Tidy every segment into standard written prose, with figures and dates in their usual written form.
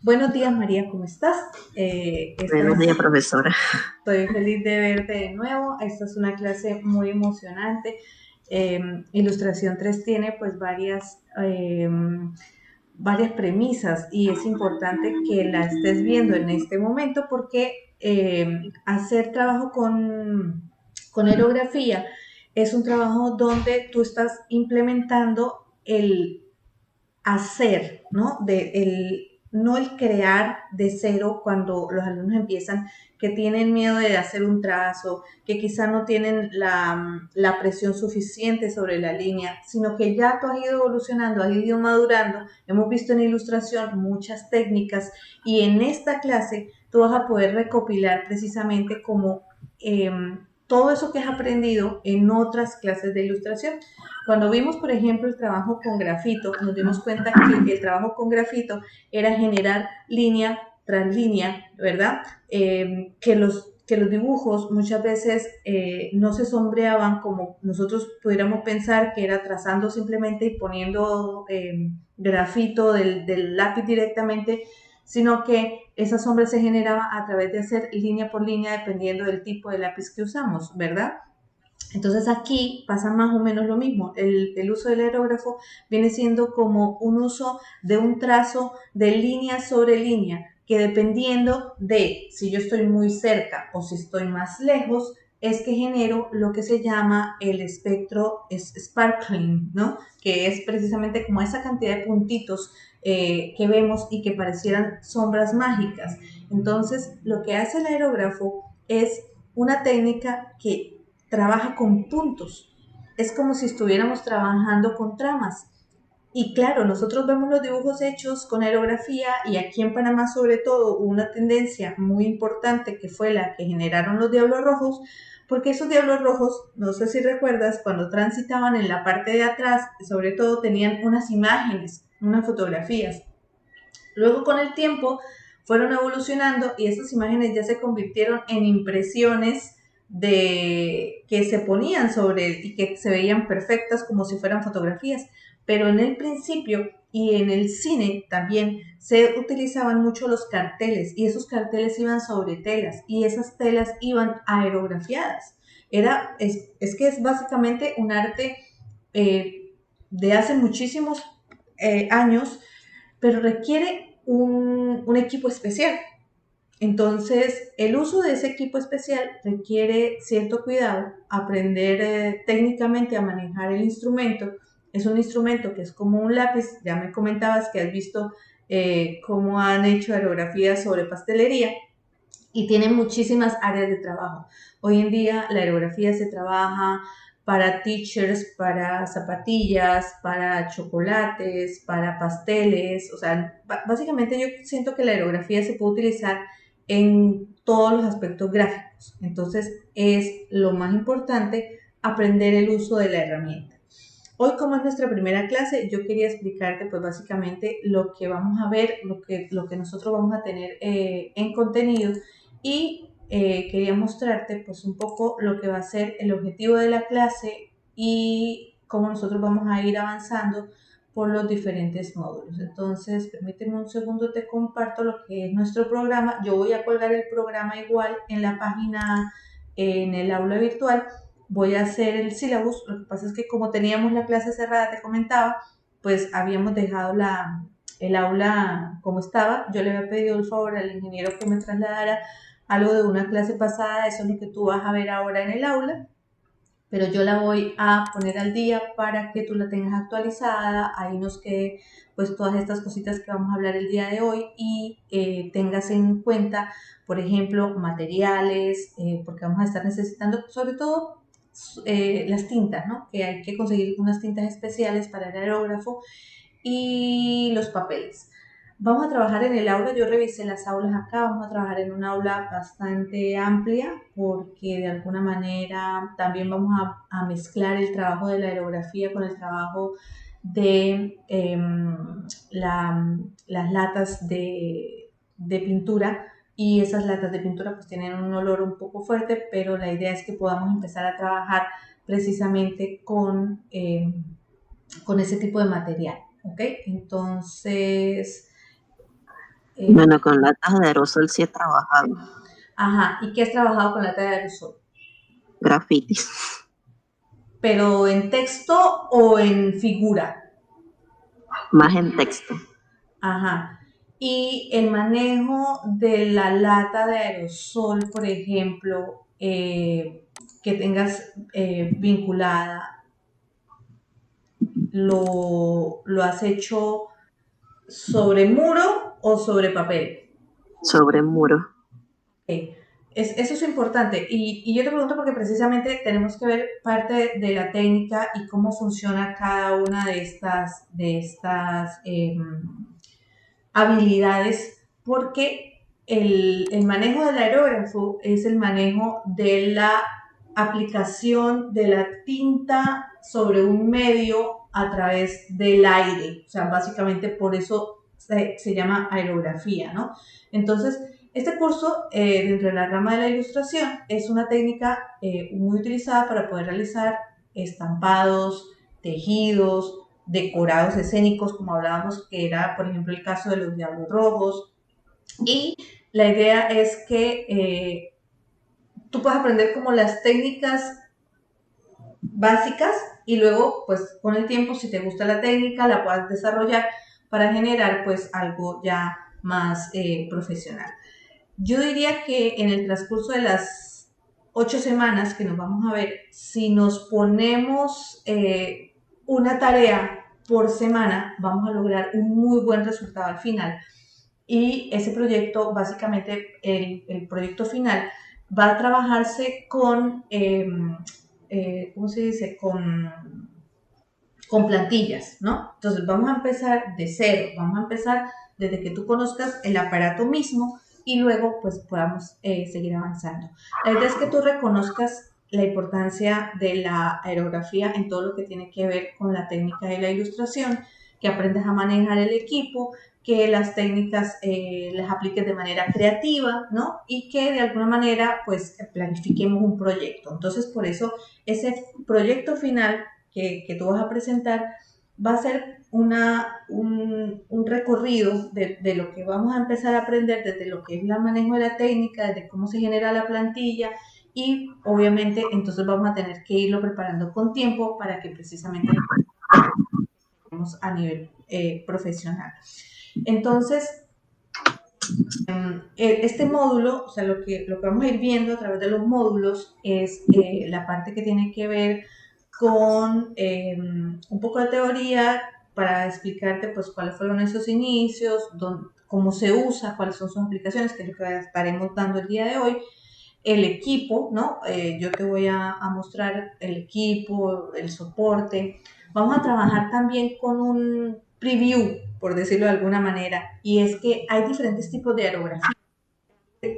Buenos días, María, ¿cómo estás? Buenos días, profesora. Estoy feliz de verte de nuevo. Esta es una clase muy emocionante. Ilustración 3 tiene pues varias premisas y es importante que la estés viendo en este momento porque hacer trabajo con aerografía es un trabajo donde tú estás implementando el hacer, ¿no? No el crear de cero cuando los alumnos empiezan, que tienen miedo de hacer un trazo, que quizá no tienen la presión suficiente sobre la línea, sino que ya tú has ido evolucionando, has ido madurando. Hemos visto en ilustración muchas técnicas y en esta clase tú vas a poder recopilar precisamente como todo eso que has aprendido en otras clases de ilustración. Cuando vimos, por ejemplo, el trabajo con grafito, nos dimos cuenta que el trabajo con grafito era generar línea tras línea, ¿verdad? Que los dibujos muchas veces no se sombreaban como nosotros pudiéramos pensar que era trazando simplemente y poniendo grafito del lápiz directamente, sino que esa sombra se generaba a través de hacer línea por línea dependiendo del tipo de lápiz que usamos, ¿verdad? Entonces aquí pasa más o menos lo mismo. El uso del aerógrafo viene siendo como un uso de un trazo de línea sobre línea, que dependiendo de si yo estoy muy cerca o si estoy más lejos, es que genero lo que se llama el espectro sparkling, ¿no? Que es precisamente como esa cantidad de puntitos que vemos y que parecieran sombras mágicas. Entonces, lo que hace el aerógrafo es una técnica que trabaja con puntos. Es como si estuviéramos trabajando con tramas. Y claro, nosotros vemos los dibujos hechos con aerografía y aquí en Panamá sobre todo hubo una tendencia muy importante que fue la que generaron los Diablos Rojos, porque esos Diablos Rojos, no sé si recuerdas, cuando transitaban en la parte de atrás, sobre todo tenían unas imágenes, unas fotografías. Luego con el tiempo fueron evolucionando y esas imágenes ya se convirtieron en impresiones de que se ponían sobre y que se veían perfectas como si fueran fotografías. Pero en el principio y en el cine también se utilizaban mucho los carteles y esos carteles iban sobre telas y esas telas iban aerografiadas. Es que es básicamente un arte de hace muchísimos años, pero requiere un equipo especial. Entonces, el uso de ese equipo especial requiere cierto cuidado, aprender técnicamente a manejar el instrumento. Es un instrumento que es como un lápiz, ya me comentabas que has visto cómo han hecho aerografías sobre pastelería y tiene muchísimas áreas de trabajo. Hoy en día la aerografía se trabaja para t-shirts, para zapatillas, para chocolates, para pasteles, o sea, básicamente yo siento que la aerografía se puede utilizar en todos los aspectos gráficos. Entonces es lo más importante aprender el uso de la herramienta. Hoy, como es nuestra primera clase, yo quería explicarte pues básicamente lo que vamos a ver, lo que nosotros vamos a tener en contenido y quería mostrarte pues un poco lo que va a ser el objetivo de la clase y cómo nosotros vamos a ir avanzando por los diferentes módulos. Entonces, permíteme un segundo, te comparto lo que es nuestro programa. Yo voy a colgar el programa igual en la página, en el aula virtual. Voy a hacer el syllabus. Lo que pasa es que como teníamos la clase cerrada, te comentaba, pues habíamos dejado el aula como estaba. Yo le había pedido el favor al ingeniero que me trasladara algo de una clase pasada, eso es lo que tú vas a ver ahora en el aula, pero yo la voy a poner al día para que tú la tengas actualizada, ahí nos quede pues todas estas cositas que vamos a hablar el día de hoy y tengas en cuenta, por ejemplo, materiales, porque vamos a estar necesitando sobre todo las tintas, ¿no? Que hay que conseguir unas tintas especiales para el aerógrafo y los papeles. Vamos a trabajar en el aula, yo revisé las aulas acá, vamos a trabajar en un aula bastante amplia porque de alguna manera también vamos a mezclar el trabajo de la aerografía con el trabajo de las latas de pintura y esas latas de pintura pues tienen un olor un poco fuerte, pero la idea es que podamos empezar a trabajar precisamente con ese tipo de material, ¿ok? Entonces, Bueno, con latas de aerosol sí he trabajado. Ajá, ¿y qué has trabajado con lata de aerosol? Grafitis. ¿Pero en texto o en figura? Más en texto. Ajá. Y el manejo de la lata de aerosol, por ejemplo, que tengas vinculada, ¿lo has hecho sobre muro o sobre papel? Sobre muro. Okay. Eso es importante. Y yo te pregunto porque precisamente tenemos que ver parte de la técnica y cómo funciona cada una de estas habilidades, porque el manejo del aerógrafo es el manejo de la aplicación de la tinta sobre un medio a través del aire. O sea, básicamente por eso se llama aerografía, ¿no? Entonces, este curso, dentro de la rama de la ilustración, es una técnica muy utilizada para poder realizar estampados, tejidos, decorados escénicos, como hablábamos, que era, por ejemplo, el caso de los Diablos Rojos. Y la idea es que tú puedas aprender como las técnicas básicas y luego, pues, con el tiempo, si te gusta la técnica, la puedas desarrollar para generar, pues, algo ya más profesional. Yo diría que en el transcurso de las 8 semanas que nos vamos a ver, si nos ponemos una tarea por semana, vamos a lograr un muy buen resultado al final. Y ese proyecto, básicamente, el proyecto final, va a trabajarse con, ¿cómo se dice? Con plantillas, ¿no? Entonces vamos a empezar de cero, vamos a empezar desde que tú conozcas el aparato mismo y luego pues podamos seguir avanzando. La idea es que tú reconozcas la importancia de la aerografía en todo lo que tiene que ver con la técnica de la ilustración, que aprendas a manejar el equipo, que las técnicas las apliques de manera creativa, ¿no? Y que de alguna manera pues planifiquemos un proyecto. Entonces por eso ese proyecto final que tú vas a presentar va a ser un recorrido de lo que vamos a empezar a aprender desde lo que es el manejo de la técnica, desde cómo se genera la plantilla y obviamente entonces vamos a tener que irlo preparando con tiempo para que precisamente a nivel profesional. Entonces, este módulo, o sea, lo que vamos a ir viendo a través de los módulos es la parte que tiene que ver con un poco de teoría para explicarte pues cuáles fueron esos inicios, cómo se usa, cuáles son sus aplicaciones, que es lo que estaremos dando el día de hoy. El equipo, ¿no? Yo te voy a mostrar el equipo, el soporte. Vamos a trabajar también con un preview, por decirlo de alguna manera, y es que hay diferentes tipos de aerografía.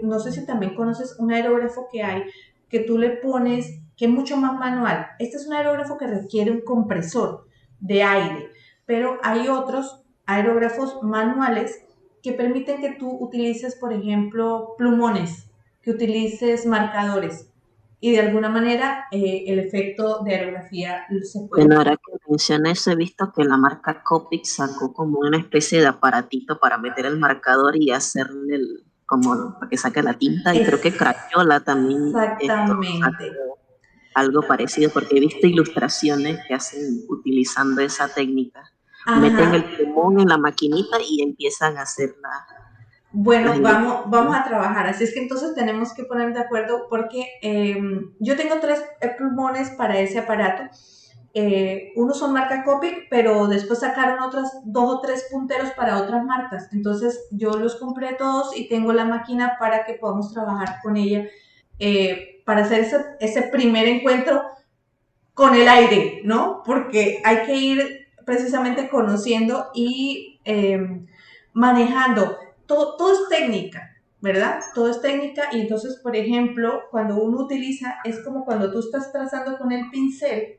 No sé si también conoces un aerógrafo que hay, que tú le pones, que es mucho más manual. Este es un aerógrafo que requiere un compresor de aire, pero hay otros aerógrafos manuales que permiten que tú utilices, por ejemplo, plumones, que utilices marcadores y de alguna manera el efecto de aerografía se puede. Bueno, ahora que menciona eso, he visto que la marca Copic sacó como una especie de aparatito para meter el marcador y hacerle como para que saque la tinta, y creo que Crayola también Exactamente. sacó algo parecido, porque he visto ilustraciones que hacen utilizando esa técnica. Meten el Ajá. plumón en la maquinita y empiezan a hacer las Bueno, vamos ilustraciones. a trabajar. Así es que entonces tenemos que poner de acuerdo porque yo tengo 3 pulmones para ese aparato. Unos son marca Copic, pero después sacaron otras 2 o 3 punteros para otras marcas. Entonces yo los compré todos y tengo la máquina para que podamos trabajar con ella para hacer ese primer encuentro con el aire, ¿no? Porque hay que ir precisamente conociendo y manejando. Todo es técnica, ¿verdad? Todo es técnica y entonces, por ejemplo, cuando uno utiliza, es como cuando tú estás trazando con el pincel,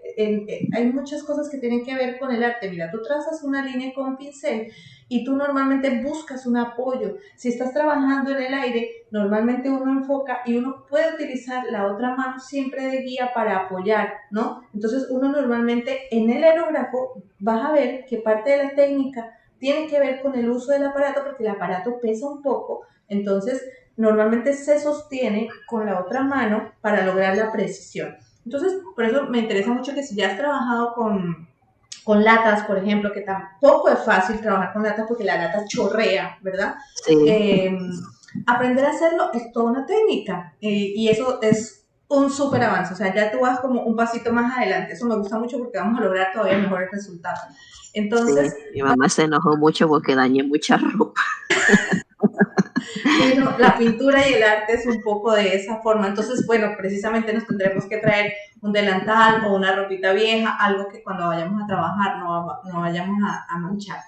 hay muchas cosas que tienen que ver con el arte. Mira, tú trazas una línea con pincel y tú normalmente buscas un apoyo. Si estás trabajando en el aire, normalmente uno enfoca y uno puede utilizar la otra mano siempre de guía para apoyar, ¿no? Entonces uno normalmente en el aerógrafo vas a ver que parte de la técnica tiene que ver con el uso del aparato, porque el aparato pesa un poco, entonces normalmente se sostiene con la otra mano para lograr la precisión. Entonces, por eso me interesa mucho que si ya has trabajado con latas, por ejemplo, que tampoco es fácil trabajar con latas porque la lata chorrea, ¿verdad? Sí. Aprender a hacerlo es toda una técnica y eso es un súper avance, o sea, ya tú vas como un pasito más adelante, eso me gusta mucho porque vamos a lograr todavía mejores resultados. Entonces, Sí, mi mamá se enojó mucho porque dañé mucha ropa. sí, no, la pintura y el arte es un poco de esa forma. Entonces, bueno, precisamente nos tendremos que traer un delantal o una ropita vieja, algo que cuando vayamos a trabajar no vayamos a manchar.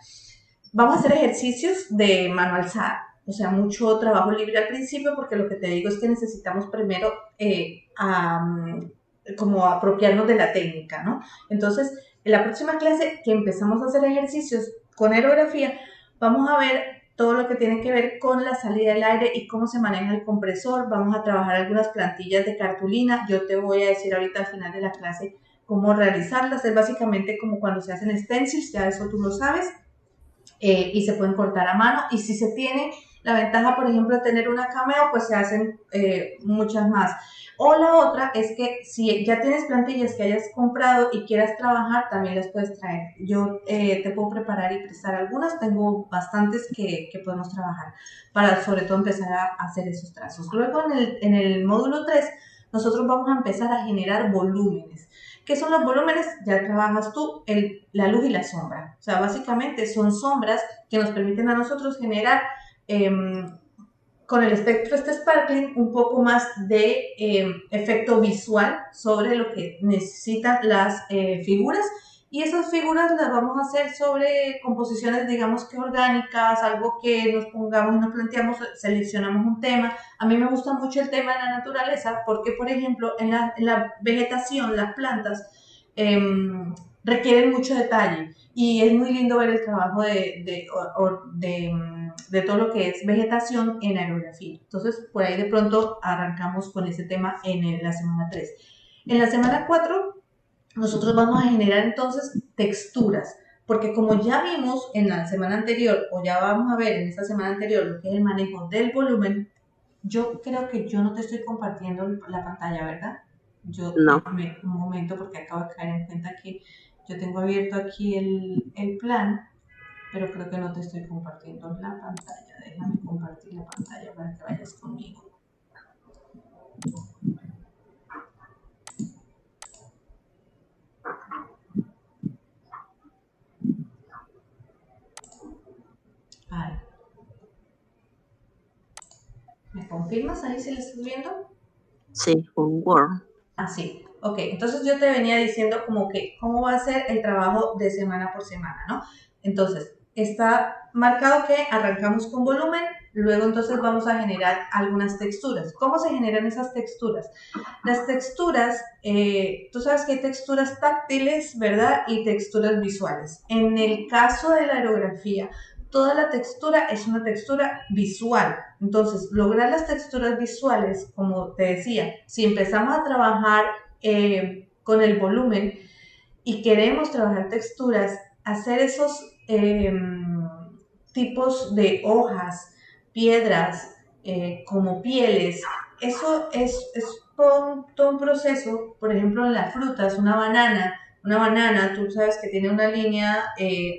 Vamos a hacer ejercicios de mano alzada, o sea, mucho trabajo libre al principio, porque lo que te digo es que necesitamos primero como apropiarnos de la técnica, ¿no? Entonces, en la próxima clase que empezamos a hacer ejercicios con aerografía, vamos a ver todo lo que tiene que ver con la salida del aire y cómo se maneja el compresor. Vamos a trabajar algunas plantillas de cartulina. Yo te voy a decir ahorita al final de la clase cómo realizarlas. Es básicamente como cuando se hacen stencils, ya eso tú lo sabes, y se pueden cortar a mano. Y si se tiene la ventaja, por ejemplo, de tener una Cameo, pues se hacen muchas más. O la otra es que si ya tienes plantillas que hayas comprado y quieras trabajar, también las puedes traer. Yo te puedo preparar y prestar algunas, tengo bastantes que podemos trabajar para sobre todo empezar a hacer esos trazos. Luego en el módulo 3 nosotros vamos a empezar a generar volúmenes. ¿Qué son los volúmenes? Ya trabajas tú la luz y la sombra. O sea, básicamente son sombras que nos permiten a nosotros generar con el espectro este sparkling un poco más de efecto visual sobre lo que necesitan las figuras, y esas figuras las vamos a hacer sobre composiciones, digamos que orgánicas, algo que nos pongamos y nos planteamos, seleccionamos un tema. A mí me gusta mucho el tema de la naturaleza porque, por ejemplo, en la vegetación, las plantas eh, requieren mucho detalle y es muy lindo ver el trabajo de todo lo que es vegetación en aerografía. Entonces, por ahí de pronto arrancamos con ese tema en la semana 3. En la semana 4, nosotros vamos a generar entonces texturas, porque como ya vimos en la semana anterior, o ya vamos a ver en esta semana anterior lo que es el manejo del volumen, yo creo que yo no te estoy compartiendo la pantalla, ¿verdad? No. Un momento, porque acabo de caer en cuenta que yo tengo abierto aquí el plan, pero creo que no te estoy compartiendo la pantalla. Déjame compartir la pantalla para que vayas conmigo. Vale. ¿Me confirmas ahí si lo estás viendo? Sí, un Word. Así. Ok, entonces yo te venía diciendo como que cómo va a ser el trabajo de semana por semana, ¿no? Entonces, está marcado que arrancamos con volumen, luego entonces vamos a generar algunas texturas. ¿Cómo se generan esas texturas? Las texturas, tú sabes que hay texturas táctiles, ¿verdad? Y texturas visuales. En el caso de la aerografía, toda la textura es una textura visual. Entonces, lograr las texturas visuales, como te decía, si empezamos a trabajar con el volumen y queremos trabajar texturas, hacer esos tipos de hojas, piedras, como pieles, eso es todo un proceso. Por ejemplo, en las frutas, una banana, tú sabes que tiene una línea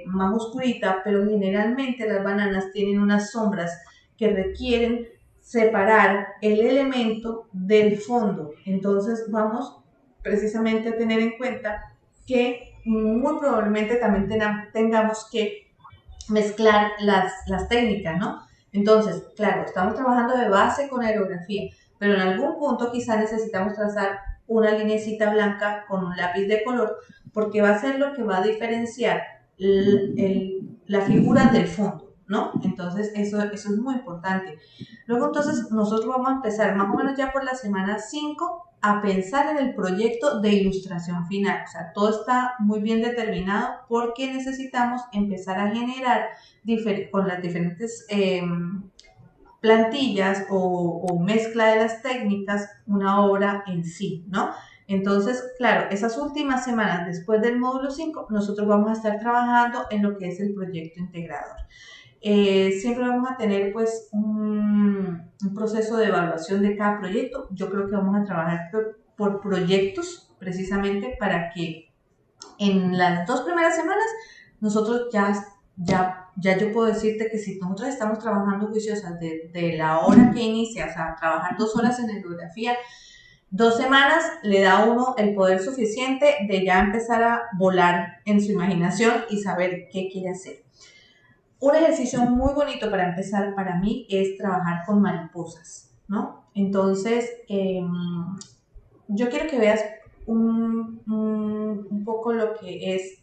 más oscurita, pero generalmente las bananas tienen unas sombras que requieren separar el elemento del fondo. Entonces vamos precisamente a tener en cuenta que muy probablemente también tengamos que mezclar las técnicas, ¿no? Entonces, claro, estamos trabajando de base con aerografía, pero en algún punto quizá necesitamos trazar una linecita blanca con un lápiz de color, porque va a ser lo que va a diferenciar la figura del fondo, ¿no? Entonces, eso es muy importante. Luego, entonces, nosotros vamos a empezar más o menos ya por la semana 5 a pensar en el proyecto de ilustración final. O sea, todo está muy bien determinado porque necesitamos empezar a generar con las diferentes plantillas o mezcla de las técnicas una obra en sí, ¿no? Entonces, claro, esas últimas semanas después del módulo 5, nosotros vamos a estar trabajando en lo que es el proyecto integrador. Siempre vamos a tener pues un proceso de evaluación de cada proyecto. Yo creo que vamos a trabajar por proyectos precisamente para que en las 2 primeras semanas nosotros ya yo puedo decirte que si nosotros estamos trabajando juiciosas de la hora que inicia, o sea, trabajar 2 horas en etnografía, 2 semanas le da a uno el poder suficiente de ya empezar a volar en su imaginación y saber qué quiere hacer. Un ejercicio muy bonito para empezar para mí es trabajar con mariposas, ¿no? Entonces, yo quiero que veas un poco lo que es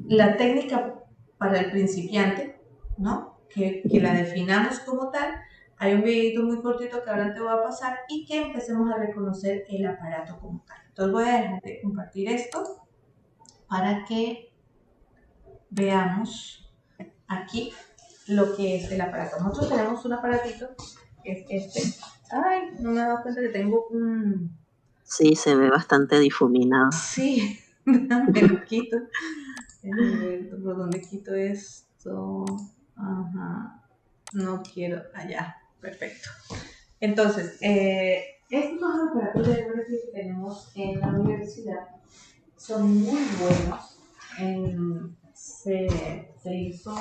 la técnica para el principiante, ¿no? Que la definamos como tal. Hay un videito muy cortito que ahora te voy a pasar y que empecemos a reconocer el aparato como tal. Entonces voy a dejar de compartir esto para que veamos aquí lo que es el aparato. Nosotros tenemos un aparatito que es este. Ay, no me he dado cuenta que tengo un... Sí, se ve bastante difuminado. Sí, me lo quito. ¿Por dónde quito esto? Ajá. No quiero. Allá. Perfecto. Entonces, estos son los aparatos de biología que tenemos en la universidad. Son muy buenos. Se hizo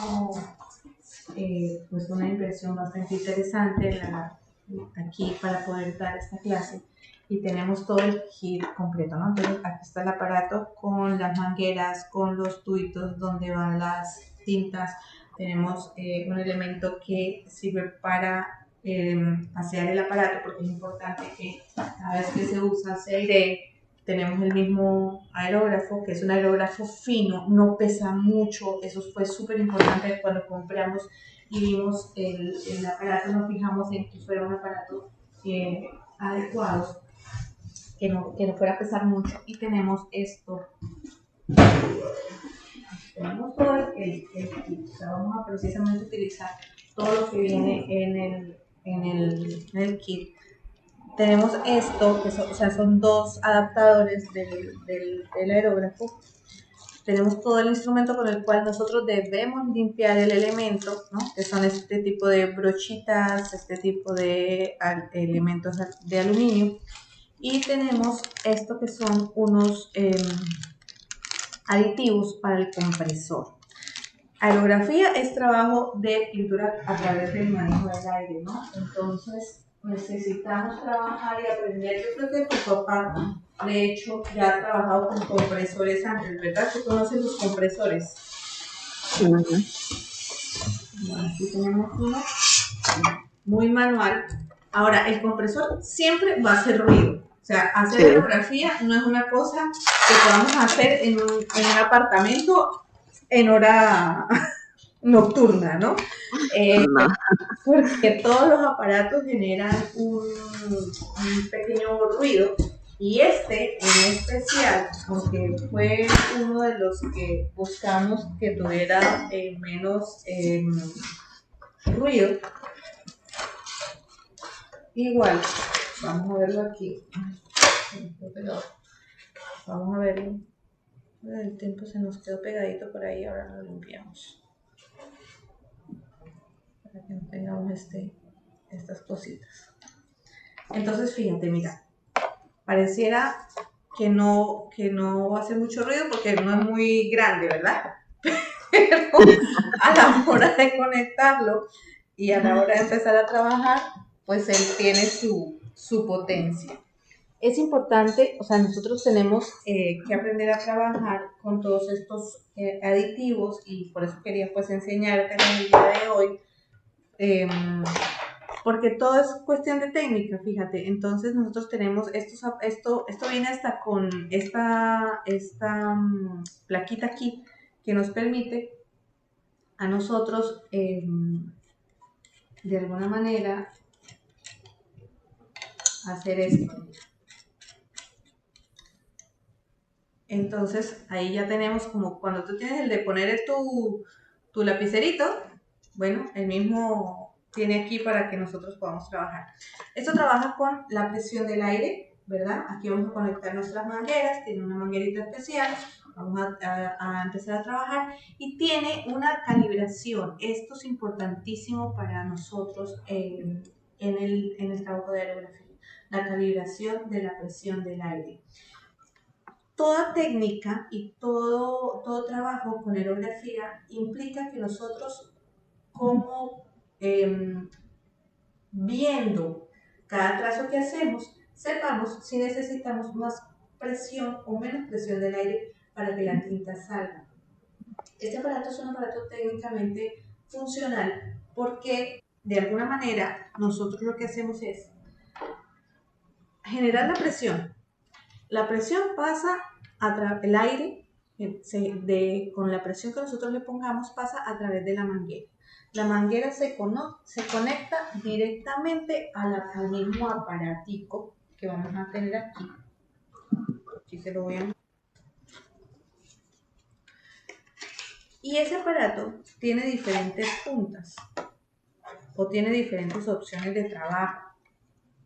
pues una inversión bastante interesante aquí para poder dar esta clase y tenemos todo el kit completo, ¿no? Entonces aquí está el aparato con las mangueras, con los tubitos donde van las tintas, tenemos un elemento que sirve para asear el aparato porque es importante que cada vez que se usa se airee. Tenemos el mismo aerógrafo, que es un aerógrafo fino, no pesa mucho, eso fue súper importante cuando compramos y vimos el aparato, nos fijamos en que fuera un aparato adecuado, que no fuera a pesar mucho. Y tenemos esto, tenemos todo el kit, o sea, vamos a precisamente utilizar todo lo que viene en el kit. Tenemos esto, que son 2 adaptadores del aerógrafo. Tenemos todo el instrumento con el cual nosotros debemos limpiar el elemento, ¿no? Que son este tipo de brochitas, este tipo de elementos de aluminio. Y tenemos esto que son unos aditivos para el compresor. Aerografía es trabajo de pintura a través del manejo del aire, ¿no? Entonces necesitamos trabajar y aprender. Yo creo que tu papá, de hecho, ya ha trabajado con compresores antes, ¿verdad? ¿Tú conoces los compresores? Uh-huh. Bueno, aquí tenemos uno muy manual. Ahora, el compresor siempre va a hacer ruido. O sea, hacer Sí. aerografía no es una cosa que podamos hacer en un apartamento en hora nocturna, ¿no? No. Porque todos los aparatos generan un pequeño ruido y este en especial, aunque fue uno de los que buscamos que tuviera menos ruido, igual, vamos a verlo aquí, vamos a verlo, el tiempo se nos quedó pegadito por ahí, ahora lo limpiamos para que no tengamos estas cositas. Entonces fíjate, mira, pareciera que no hace mucho ruido porque no es muy grande, ¿verdad? Pero a la hora de conectarlo y a la hora de empezar a trabajar, pues él tiene su potencia. Es importante, o sea, nosotros tenemos que aprender a trabajar con todos estos aditivos y por eso quería pues enseñarte en el día de hoy. Porque todo es cuestión de técnica, fíjate. Entonces nosotros tenemos esto viene hasta con esta plaquita aquí que nos permite a nosotros de alguna manera hacer esto. Entonces ahí ya tenemos como cuando tú tienes el de poner tu lapicerito, bueno, el mismo tiene aquí para que nosotros podamos trabajar. Esto trabaja con la presión del aire, ¿verdad? Aquí vamos a conectar nuestras mangueras, tiene una manguerita especial, vamos a empezar a trabajar y tiene una calibración. Esto es importantísimo para nosotros en el trabajo de aerografía, la calibración de la presión del aire. Toda técnica y todo trabajo con aerografía implica que nosotros, como viendo cada trazo que hacemos, sepamos si necesitamos más presión o menos presión del aire para que la tinta salga. Este aparato es un aparato técnicamente funcional porque de alguna manera nosotros lo que hacemos es generar la presión. La presión pasa a través del aire, con la presión que nosotros le pongamos, pasa a través de la manguera. La manguera se conecta directamente al mismo aparatico que vamos a tener aquí. Aquí se lo voy a... Y ese aparato tiene diferentes puntas o tiene diferentes opciones de trabajo.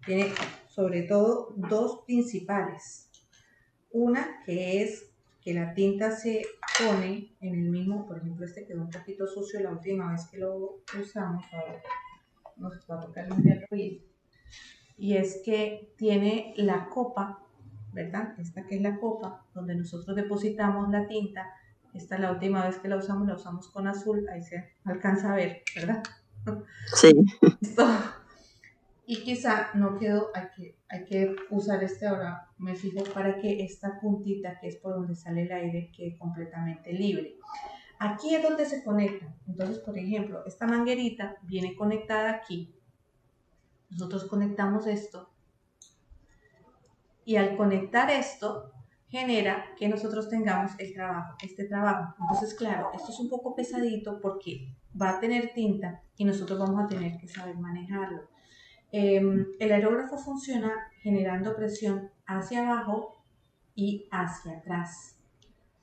Tiene sobre todo dos principales. Una que es que la tinta se pone en el mismo, por ejemplo, este quedó un poquito sucio la última vez que lo usamos, ahora nos va a tocar limpiarlo bien. Y es que tiene la copa, ¿verdad? Esta que es la copa donde nosotros depositamos la tinta. Esta la última vez que la usamos con azul, ahí se alcanza a ver, ¿verdad? Sí. Esto. Y quizá no quedó, hay que usar este ahora, me fijo, para que esta puntita, que es por donde sale el aire, quede completamente libre. Aquí es donde se conecta. Entonces, por ejemplo, esta manguerita viene conectada aquí. Nosotros conectamos esto. Y al conectar esto, genera que nosotros tengamos este trabajo. Entonces, claro, esto es un poco pesadito porque va a tener tinta y nosotros vamos a tener que saber manejarlo. El aerógrafo funciona generando presión hacia abajo y hacia atrás.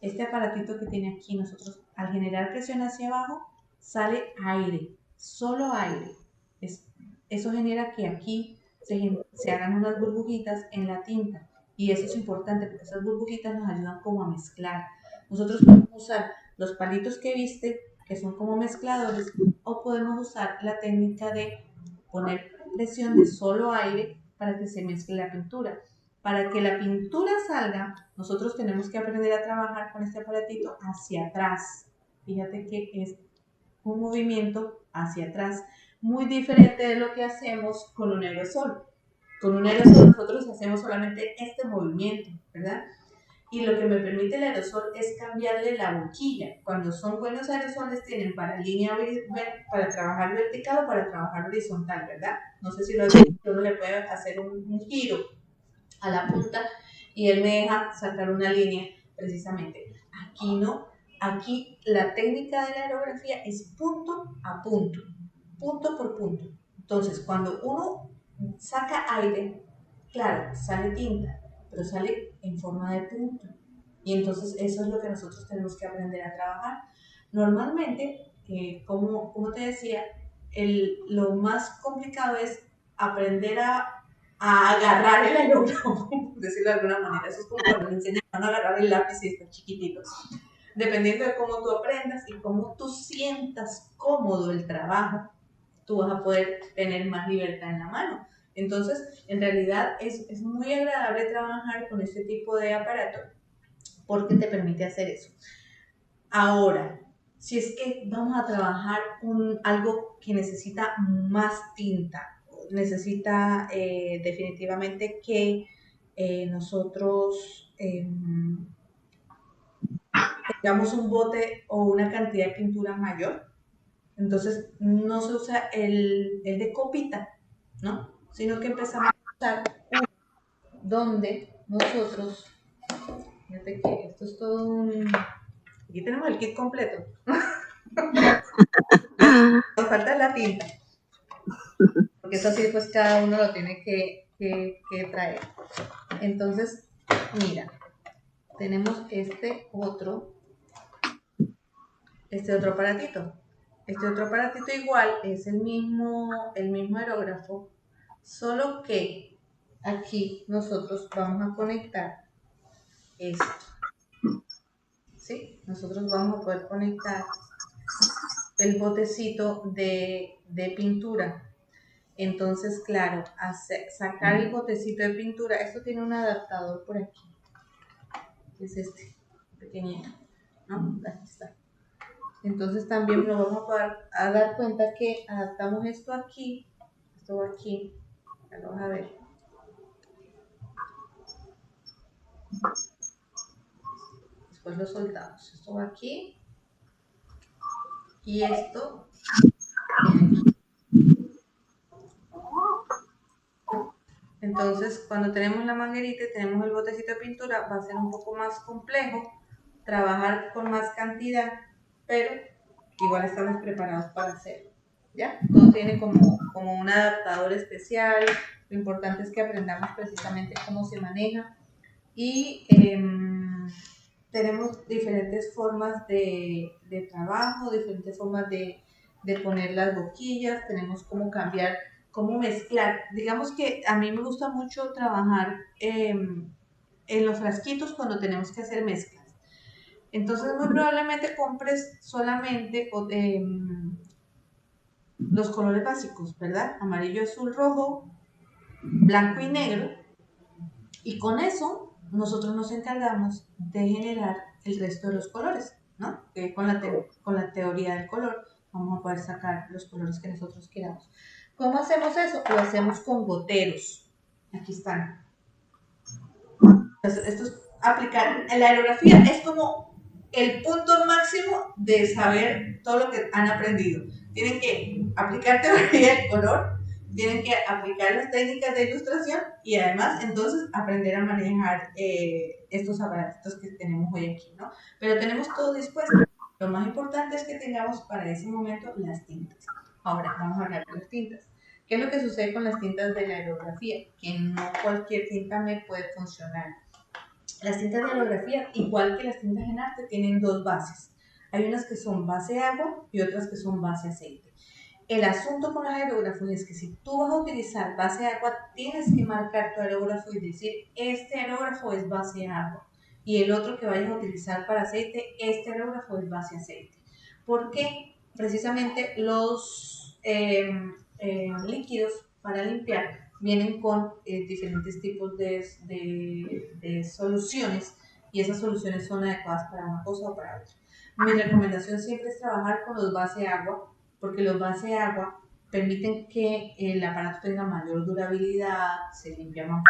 Este aparatito que tiene aquí, nosotros al generar presión hacia abajo, sale aire, solo aire. Eso genera que aquí se hagan unas burbujitas en la tinta. Y eso es importante porque esas burbujitas nos ayudan como a mezclar. Nosotros podemos usar los palitos que viste, que son como mezcladores, o podemos usar la técnica de poner presión de solo aire para que se mezcle la pintura. Para que la pintura salga, nosotros tenemos que aprender a trabajar con este aparatito hacia atrás. Fíjate que es un movimiento hacia atrás, muy diferente de lo que hacemos con un aerosol. Con un aerosol nosotros hacemos solamente este movimiento, ¿verdad? Y lo que me permite el aerosol es cambiarle la boquilla. Cuando son buenos aerosoles tienen para para trabajar vertical o para trabajar horizontal, ¿verdad? No sé si lo has visto, uno le puede hacer un giro a la punta y él me deja sacar una línea precisamente. Aquí no, aquí la técnica de la aerografía es punto a punto, punto por punto. Entonces, cuando uno saca aire, claro, sale tinta, pero sale en forma de punto. Y entonces eso es lo que nosotros tenemos que aprender a trabajar. Normalmente, como te decía, lo más complicado es aprender a agarrar el aerógrafo, decirlo de alguna manera. Eso es como cuando le enseñan a agarrar el lápiz y están chiquititos. Dependiendo de cómo tú aprendas y cómo tú sientas cómodo el trabajo, tú vas a poder tener más libertad en la mano. Entonces, en realidad es muy agradable trabajar con este tipo de aparato porque te permite hacer eso. Ahora, si es que vamos a trabajar algo que necesita más tinta, necesita definitivamente que nosotros tengamos un bote o una cantidad de pintura mayor, entonces no se usa el de copita, ¿no? Sino que empezamos a usar uno donde nosotros, fíjate que esto es todo un... Aquí tenemos el kit completo. Nos falta la tinta, porque eso sí, pues cada uno lo tiene que traer. Entonces, mira, tenemos este otro aparatito. Este otro aparatito igual es el mismo aerógrafo, solo que aquí nosotros vamos a conectar esto, ¿sí? Nosotros vamos a poder conectar el botecito de pintura. Entonces, claro, sacar el botecito de pintura, esto tiene un adaptador por aquí, que es este, pequeñito, ¿no? Aquí está. Entonces también nos vamos a poder dar cuenta que adaptamos esto aquí, ya lo vas a ver. Después lo soltamos. Esto va aquí y esto viene aquí. Entonces, cuando tenemos la manguerita y tenemos el botecito de pintura, va a ser un poco más complejo trabajar con más cantidad, pero igual estamos preparados para hacerlo. ¿Ya? Todo tiene como un adaptador especial. Lo importante es que aprendamos precisamente cómo se maneja y tenemos diferentes formas de trabajo, diferentes formas de poner las boquillas, tenemos cómo cambiar, cómo mezclar. Digamos que a mí me gusta mucho trabajar en los frasquitos cuando tenemos que hacer mezclas. Entonces muy probablemente compres solamente los colores básicos, ¿verdad? Amarillo, azul, rojo, blanco y negro. Y con eso nosotros nos encargamos de generar el resto de los colores, ¿no? Con la teoría del color vamos a poder sacar los colores que nosotros queramos. ¿Cómo hacemos eso? Lo hacemos con goteros. Aquí están. Entonces, esto es aplicar. La aerografía es como el punto máximo de saber todo lo que han aprendido. Tienen que aplicar teoría del color, tienen que aplicar las técnicas de ilustración y además entonces aprender a manejar estos aparatos que tenemos hoy aquí, ¿no? Pero tenemos todo dispuesto. Lo más importante es que tengamos para ese momento las tintas. Ahora vamos a hablar de las tintas. ¿Qué es lo que sucede con las tintas de la aerografía? Que no cualquier tinta me puede funcionar. Las tintas de aerografía, igual que las tintas en arte, tienen dos bases. Hay unas que son base agua y otras que son base aceite. El asunto con los aerógrafos es que si tú vas a utilizar base agua, tienes que marcar tu aerógrafo y decir, este aerógrafo es base agua. Y el otro que vayas a utilizar para aceite, este aerógrafo es base aceite. ¿Por qué? Precisamente los líquidos para limpiar vienen con diferentes tipos de soluciones y esas soluciones son adecuadas para una cosa o para otra. Mi recomendación siempre es trabajar con los base agua porque los base agua permiten que el aparato tenga mayor durabilidad, se limpia más.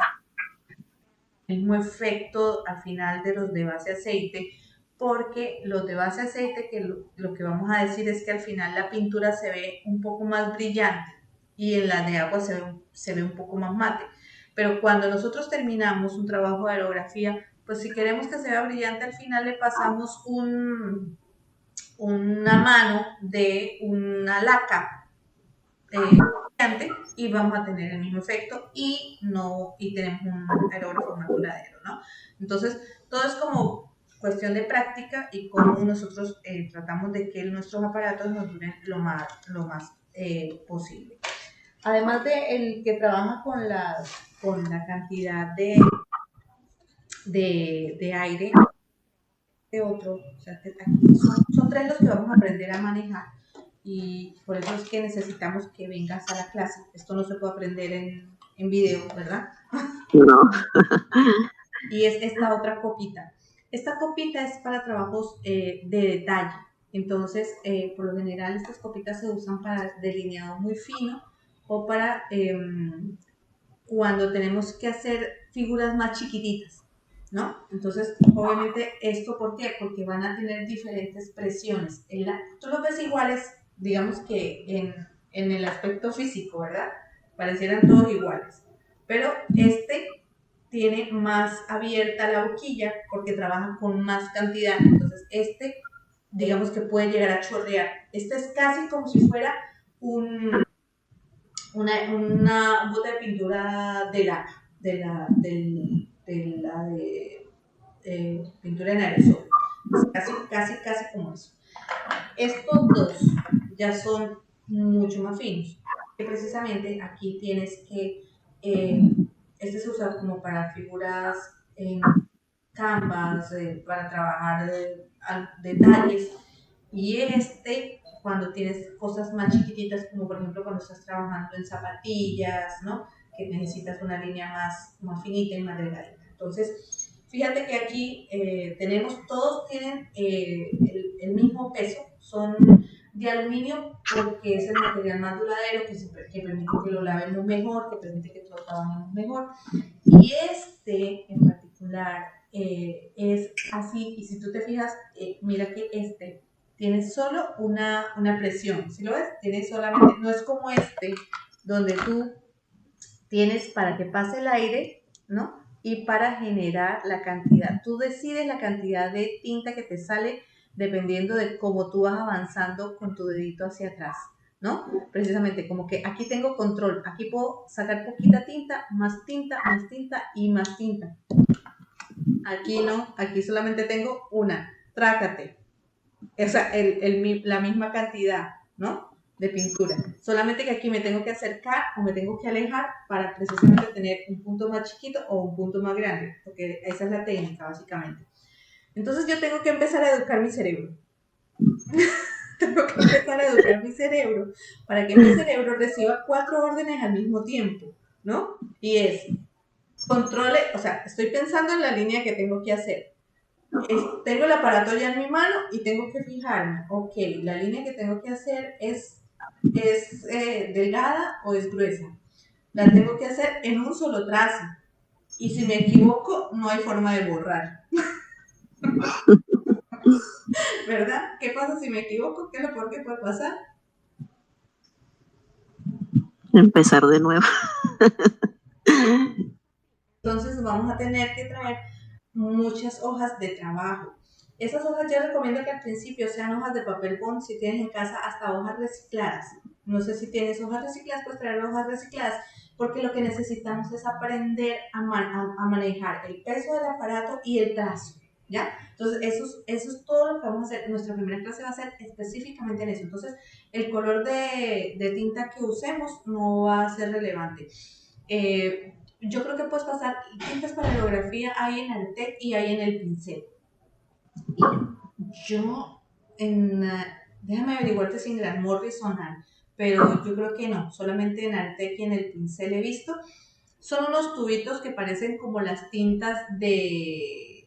El mismo efecto al final de los de base aceite, porque los de base aceite, que lo que vamos a decir es que al final la pintura se ve un poco más brillante y en la de agua se ve un poco más mate. Pero cuando nosotros terminamos un trabajo de aerografía, pues si queremos que se vea brillante al final le pasamos una mano de una laca y vamos a tener el mismo efecto y tenemos un aerógrafo más duradero, ¿no? Entonces, todo es como cuestión de práctica y cómo nosotros tratamos de que nuestros aparatos nos duren lo más posible. Además de el que trabaja con la cantidad de aire, de otro, o sea, que aquí son tres los que vamos a aprender a manejar y por eso es que necesitamos que vengas a la clase. Esto no se puede aprender en video, ¿verdad? No. Y es esta otra copita. Esta copita es para trabajos de detalle. Entonces, por lo general, estas copitas se usan para delineado muy fino o para cuando tenemos que hacer figuras más chiquititas, ¿no? Entonces, obviamente, ¿esto por qué? Porque van a tener diferentes presiones. Tú los ves iguales, digamos que en el aspecto físico, ¿verdad? Parecieran todos iguales. Pero este tiene más abierta la boquilla porque trabaja con más cantidad. Entonces, digamos que puede llegar a chorrear. Este es casi como si fuera una bota de pintura de pintura en aerosol. Casi como eso. Estos dos ya son mucho más finos. Que precisamente aquí tienes que, este se usa como para figuras en canvas, para trabajar detalles, y este cuando tienes cosas más chiquititas, como por ejemplo cuando estás trabajando en zapatillas, ¿no? Que necesitas una línea más finita y más delgadita. Entonces, fíjate que aquí todos tienen el mismo peso, son de aluminio porque es el material más duradero que permite que lo lavemos mejor, que permite que lo trabajemos mejor. Y este en particular es así, y si tú te fijas, mira que este tiene solo una presión, ¿sí lo ves? Tiene solamente, no es como este, donde tú tienes para que pase el aire, ¿no? Y para generar la cantidad. Tú decides la cantidad de tinta que te sale dependiendo de cómo tú vas avanzando con tu dedito hacia atrás, ¿no? Precisamente como que aquí tengo control, aquí puedo sacar poquita tinta, más tinta, más tinta y más tinta. Aquí no, aquí solamente tengo una, trácate. O sea, la misma cantidad, ¿no? De pintura. Solamente que aquí me tengo que acercar o me tengo que alejar para precisamente tener un punto más chiquito o un punto más grande, porque esa es la técnica, básicamente. Entonces yo tengo que empezar a educar mi cerebro. Tengo que empezar a educar mi cerebro para que mi cerebro reciba 4 órdenes al mismo tiempo, ¿no? Y es, controle, o sea, estoy pensando en la línea que tengo que hacer. Tengo el aparato ya en mi mano y tengo que fijarme, ok, la línea que tengo que hacer es delgada o es gruesa. La tengo que hacer en un solo trazo. Y si me equivoco, no hay forma de borrar. ¿Verdad? ¿Qué pasa si me equivoco? ¿Qué es lo peor que puede pasar? Empezar de nuevo. Entonces vamos a tener que traer muchas hojas de trabajo. Esas hojas yo recomiendo que al principio sean hojas de papel bond, si tienes en casa hasta hojas recicladas. No sé si tienes hojas recicladas, pues traer hojas recicladas, porque lo que necesitamos es aprender a manejar el peso del aparato y el trazo, ¿ya? Entonces eso es todo lo que vamos a hacer. Nuestra primera clase va a ser específicamente en eso. Entonces el color de tinta que usemos no va a ser relevante. Yo creo que puedes pasar tintas para aerografía, hay en Artec y hay en el pincel. Yo, déjame averiguarte si en Gran Morrison hay, pero yo creo que no, solamente en Artec y en el pincel he visto. Son unos tubitos que parecen como las tintas de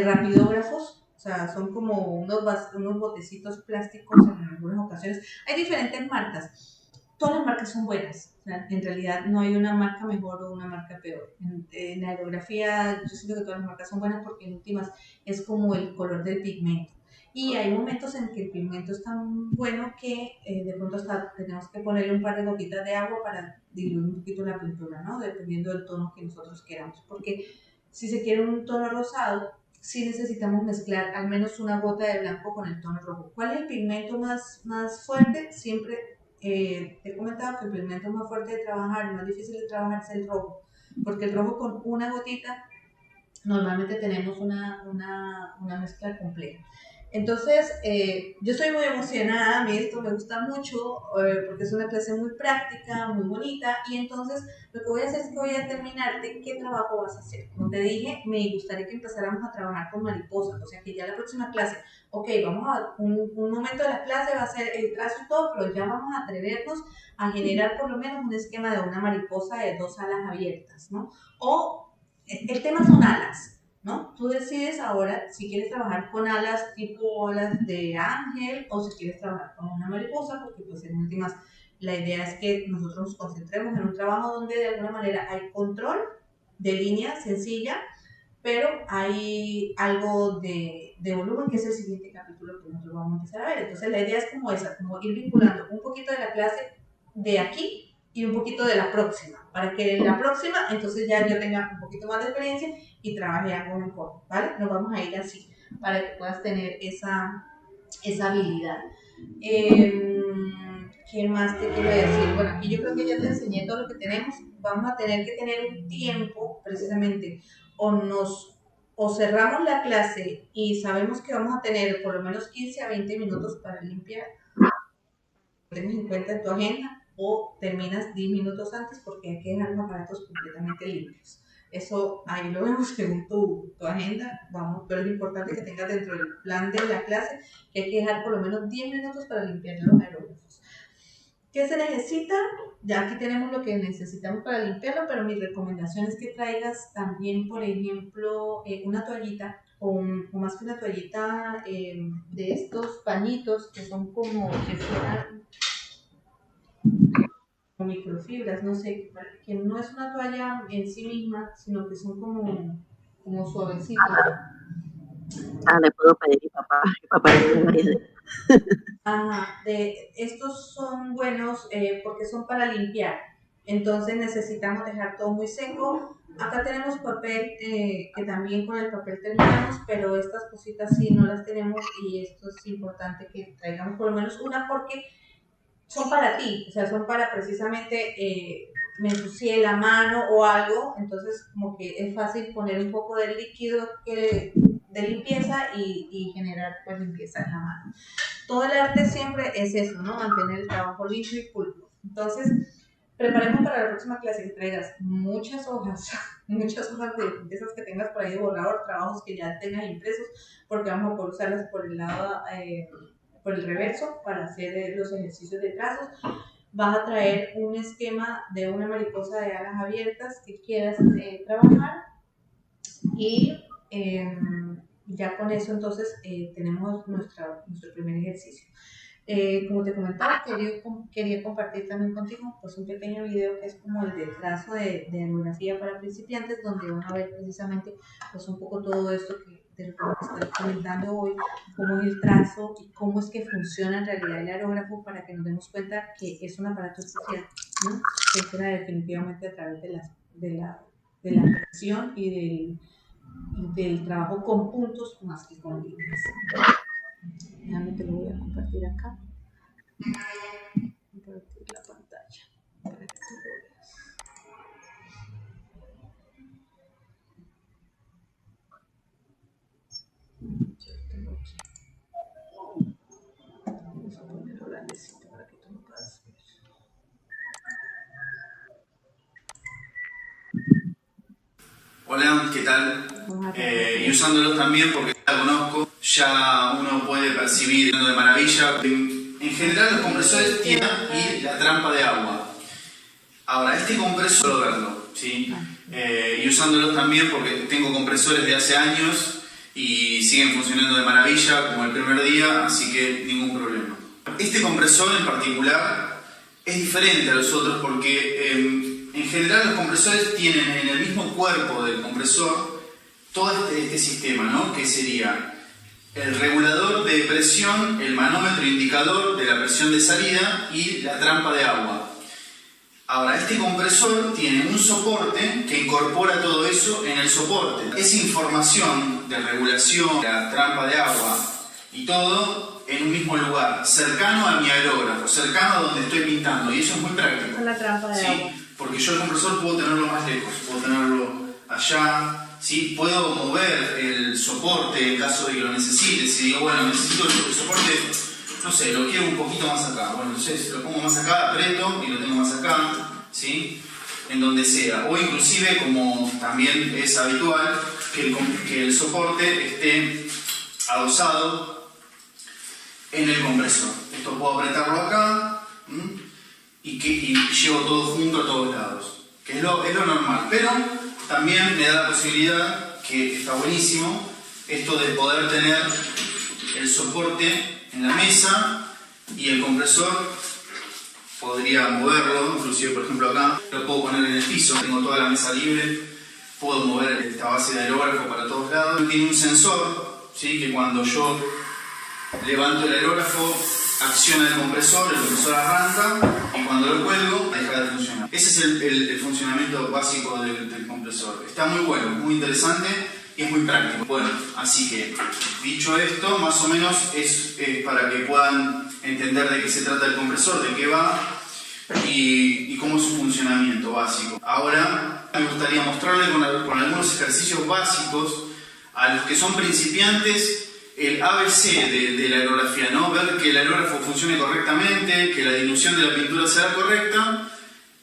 rapidógrafos, o sea, son como unos botecitos plásticos en algunas ocasiones. Hay diferentes marcas. Todas las marcas son buenas, o sea, en realidad no hay una marca mejor o una marca peor. En aerografía yo siento que todas las marcas son buenas porque en últimas es como el color del pigmento. Y hay momentos en que el pigmento es tan bueno que de pronto hasta tenemos que ponerle un par de gotitas de agua para diluir un poquito la pintura, ¿no? Dependiendo del tono que nosotros queramos. Porque si se quiere un tono rosado, sí necesitamos mezclar al menos una gota de blanco con el tono rojo. ¿Cuál es el pigmento más fuerte? Siempre te he comentado que el pigmento más fuerte de trabajar, más difícil de trabajar es el rojo, porque el rojo con una gotita normalmente tenemos una mezcla compleja. Entonces, yo estoy muy emocionada, a mí esto me gusta mucho porque es una clase muy práctica, muy bonita, y entonces lo que voy a hacer es que voy a terminarte qué trabajo vas a hacer. Como te dije, me gustaría que empezáramos a trabajar con mariposas, o sea que ya la próxima clase, ok, vamos a, un momento de la clase va a ser el trazo y todo, pero ya vamos a atrevernos a generar por lo menos un esquema de una mariposa de 2 alas abiertas, ¿no? O el tema son alas, ¿no? Tú decides ahora si quieres trabajar con alas tipo alas de ángel o si quieres trabajar con una mariposa, porque pues en últimas la idea es que nosotros nos concentremos en un trabajo donde de alguna manera hay control de línea sencilla, pero hay algo de volumen, que es el siguiente capítulo que nosotros vamos a empezar a ver. Entonces la idea es como esa, como ir vinculando un poquito de la clase de aquí y un poquito de la próxima, para que en la próxima entonces ya yo tenga un poquito más de experiencia y trabaje algo mejor, ¿vale? Nos vamos a ir así, para que puedas tener esa habilidad. ¿Qué más te quiero decir? Bueno, aquí yo creo que ya te enseñé todo lo que tenemos. Vamos a tener que tener un tiempo, precisamente, o cerramos la clase y sabemos que vamos a tener por lo menos 15 a 20 minutos para limpiar, tengas en cuenta en tu agenda o terminas 10 minutos antes porque hay que dejar los aparatos completamente limpios. Eso ahí lo vemos según tu agenda, vamos, pero es importante que tengas dentro del plan de la clase que hay que dejar por lo menos 10 minutos para limpiar los aerógrafos. ¿Qué se necesita? Ya aquí tenemos lo que necesitamos para limpiarlo, pero mi recomendación es que traigas también, por ejemplo, una toallita o más que una toallita de estos pañitos que son como que fueran microfibras, no sé, que no es una toalla en sí misma, sino que son como suavecitos. Le puedo pedir a mi papá tiene varias de estos son buenos porque son para limpiar, entonces necesitamos dejar todo muy seco. Acá tenemos papel, que también con el papel terminamos, pero estas cositas sí no las tenemos y esto es importante que traigamos por lo menos una porque son para ti, o sea, son para precisamente me ensucié la mano o algo, entonces como que es fácil poner un poco de líquido de limpieza y generar pues limpieza en la mano. Todo el arte siempre es eso, ¿no? Mantener el trabajo limpio y pulcro. Entonces, preparemos para la próxima clase que traigas muchas hojas, muchas hojas de esas que tengas por ahí de borrador, trabajos que ya tengas impresos, porque vamos a poder usarlas por el lado, por el reverso para hacer los ejercicios de trazos. Vas a traer un esquema de una mariposa de alas abiertas que quieras trabajar y ya con eso entonces tenemos nuestro primer ejercicio. Como te comentaba, quería compartir también contigo pues, un pequeño video que es como el de trazo de aerografía para principiantes, donde van a ver precisamente pues, un poco todo esto de lo que estoy comentando hoy, cómo es el trazo y cómo es que funciona en realidad el aerógrafo para que nos demos cuenta que es un aparato especial, ¿no? Que funciona definitivamente a través de la presión y del trabajo con puntos más que con líneas. Déjame te lo voy a compartir acá. Compartir la pantalla para que tú lo veas. Yo tengo aquí. Vamos a ponerlo grandecito para que tú lo puedas ver. Hola, ¿qué tal? Y usándolos también porque ya conozco, ya uno puede percibir de maravilla. En general los compresores tienen y la trampa de agua. Ahora, este compresor, puedo verlo, ¿sí? Y usándolos también porque tengo compresores de hace años y siguen funcionando de maravilla como el primer día, así que ningún problema. Este compresor en particular es diferente a los otros porque en general los compresores tienen en el mismo cuerpo del compresor todo este sistema, ¿no? Que sería el regulador de presión, el manómetro indicador de la presión de salida y la trampa de agua. Ahora, este compresor tiene un soporte que incorpora todo eso en el soporte. Esa información de regulación, la trampa de agua y todo en un mismo lugar, cercano a mi aerógrafo, cercano a donde estoy pintando, y eso es muy práctico. Con la trampa de agua. Porque yo el compresor puedo tenerlo más lejos, puedo tenerlo allá, ¿sí? Puedo mover el soporte en caso de que lo necesite. Si digo, bueno, necesito el soporte, no sé, lo quiero un poquito más acá. Bueno, entonces lo pongo más acá, aprieto y lo tengo más acá, ¿sí? En donde sea. O inclusive, como también es habitual, que el soporte esté adosado en el compresor. Esto puedo apretarlo acá. Y llevo todo junto a todos lados, que es lo normal, pero también me da la posibilidad, que está buenísimo, esto de poder tener el soporte en la mesa y el compresor podría moverlo, inclusive por ejemplo acá, lo puedo poner en el piso, tengo toda la mesa libre, puedo mover esta base de aerógrafo para todos lados. Tiene un sensor, ¿sí? Que cuando yo levanto el aerógrafo acciona el compresor arranca y cuando lo cuelgo deja de funcionar. Ese es el funcionamiento básico del compresor. Está muy bueno, muy interesante y es muy práctico. Bueno, así que dicho esto, más o menos es para que puedan entender de qué se trata el compresor, de qué va y cómo es su funcionamiento básico. Ahora me gustaría mostrarles con algunos ejercicios básicos a los que son principiantes el ABC de la aerografía, ¿no? Ver que el aerógrafo funcione correctamente, que la dilución de la pintura sea correcta,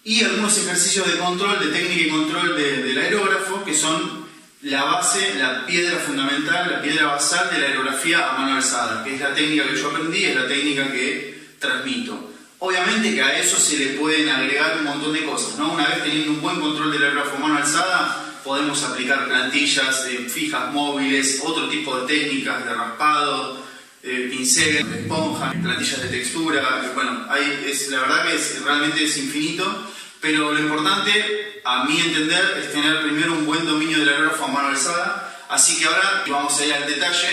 y algunos ejercicios de control, de técnica y control del aerógrafo, que son la base, la piedra fundamental, la piedra basal de la aerografía a mano alzada, que es la técnica que yo aprendí, es la técnica que transmito. Obviamente que a eso se le pueden agregar un montón de cosas, ¿no? Una vez teniendo un buen control del aerógrafo a mano alzada, podemos aplicar plantillas fijas, móviles, otro tipo de técnicas de raspado, pinceles, de esponja, plantillas de textura. Bueno, la verdad que realmente es infinito, pero lo importante, a mi entender, es tener primero un buen dominio del aerógrafo a mano alzada. Así que ahora vamos a ir al detalle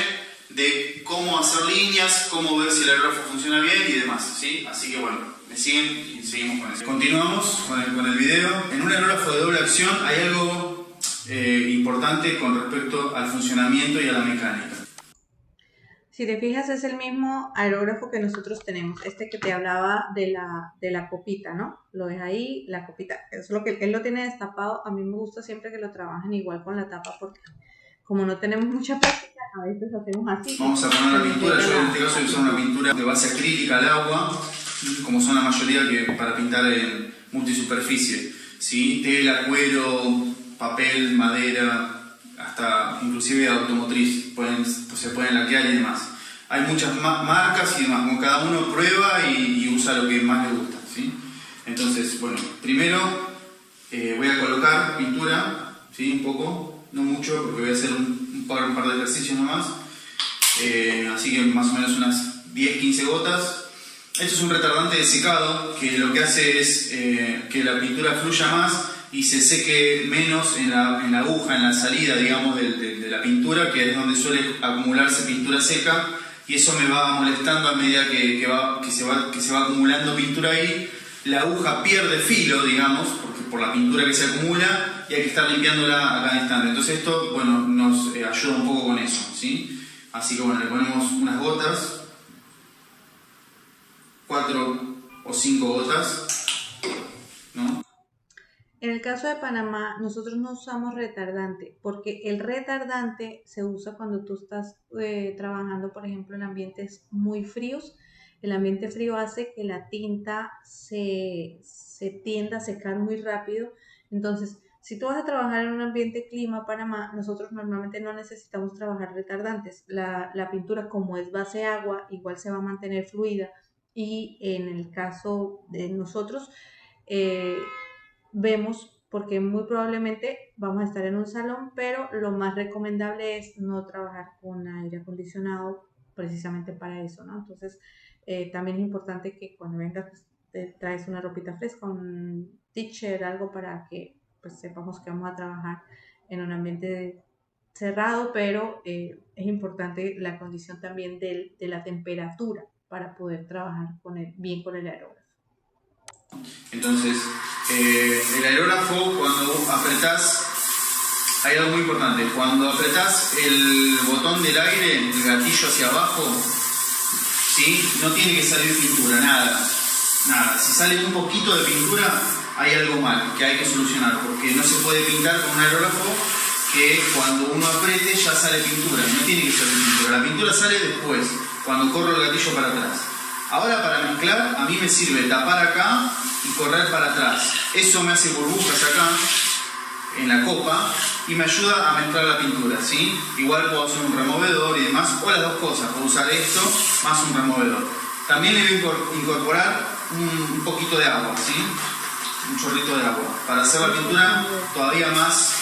de cómo hacer líneas, cómo ver si el aerógrafo funciona bien y demás, ¿sí? Así que bueno, me siguen y seguimos con eso. Continuamos con el video. En un aerógrafo de doble acción hay algo importante con respecto al funcionamiento y a la mecánica. Si te fijas, es el mismo aerógrafo que nosotros tenemos, este que te hablaba de la copita, ¿no? Lo ves ahí, la copita, es lo que él lo tiene destapado. A mí me gusta siempre que lo trabajen igual con la tapa, porque como no tenemos mucha práctica, a veces hacemos así. Vamos a poner la pintura. Yo en este caso voy a usar una pintura de base acrílica al agua, como son la mayoría que para pintar en multisuperficie, ¿sí? Tela, cuero, papel, madera, hasta inclusive automotriz, se pueden laquear y demás. Hay muchas marcas y demás, como cada uno prueba y usa lo que más le gusta, ¿sí? Entonces, bueno, primero voy a colocar pintura, ¿sí? Un poco, no mucho, porque voy a hacer un par de ejercicios nomás, así que más o menos unas 10-15 gotas. Esto es un retardante de secado que lo que hace es que la pintura fluya más y se seque menos en la aguja, en la salida, digamos, de la pintura, que es donde suele acumularse pintura seca, y eso me va molestando a medida que se va acumulando pintura ahí. La aguja pierde filo, digamos, por la pintura que se acumula, y hay que estar limpiándola a cada instante. Entonces esto, bueno, nos ayuda un poco con eso, ¿sí? Así que bueno, le ponemos unas gotas, 4 o 5 gotas, ¿no? En el caso de Panamá, nosotros no usamos retardante, porque el retardante se usa cuando tú estás trabajando, por ejemplo, en ambientes muy fríos. El ambiente frío hace que la tinta se tienda a secar muy rápido. Entonces, si tú vas a trabajar en un ambiente clima Panamá, nosotros normalmente no necesitamos trabajar retardantes. La pintura, como es base agua, igual se va a mantener fluida. Y en el caso de nosotros, vemos, porque muy probablemente vamos a estar en un salón, pero lo más recomendable es no trabajar con aire acondicionado precisamente para eso, ¿no? Entonces, también es importante que cuando vengas, pues, te traes una ropita fresca, un t-shirt, algo para que pues sepamos que vamos a trabajar en un ambiente cerrado, pero es importante la condición también de la temperatura para poder trabajar bien con el aerógrafo. Entonces, el aerógrafo, cuando apretás, hay algo muy importante, cuando apretás el botón del aire, el gatillo hacia abajo, ¿sí? No tiene que salir pintura, nada. Si sale un poquito de pintura, hay algo mal que hay que solucionar, porque no se puede pintar con un aerógrafo que cuando uno apriete ya sale pintura, no tiene que salir pintura, la pintura sale después, cuando corro el gatillo para atrás. Ahora, para mezclar, a mí me sirve tapar acá y correr para atrás. Eso me hace burbujas acá, en la copa, y me ayuda a mezclar la pintura, ¿sí? Igual puedo hacer un removedor y demás, o las dos cosas, puedo usar esto más un removedor. También le voy a incorporar un poquito de agua, ¿sí? Un chorrito de agua, para hacer la pintura todavía más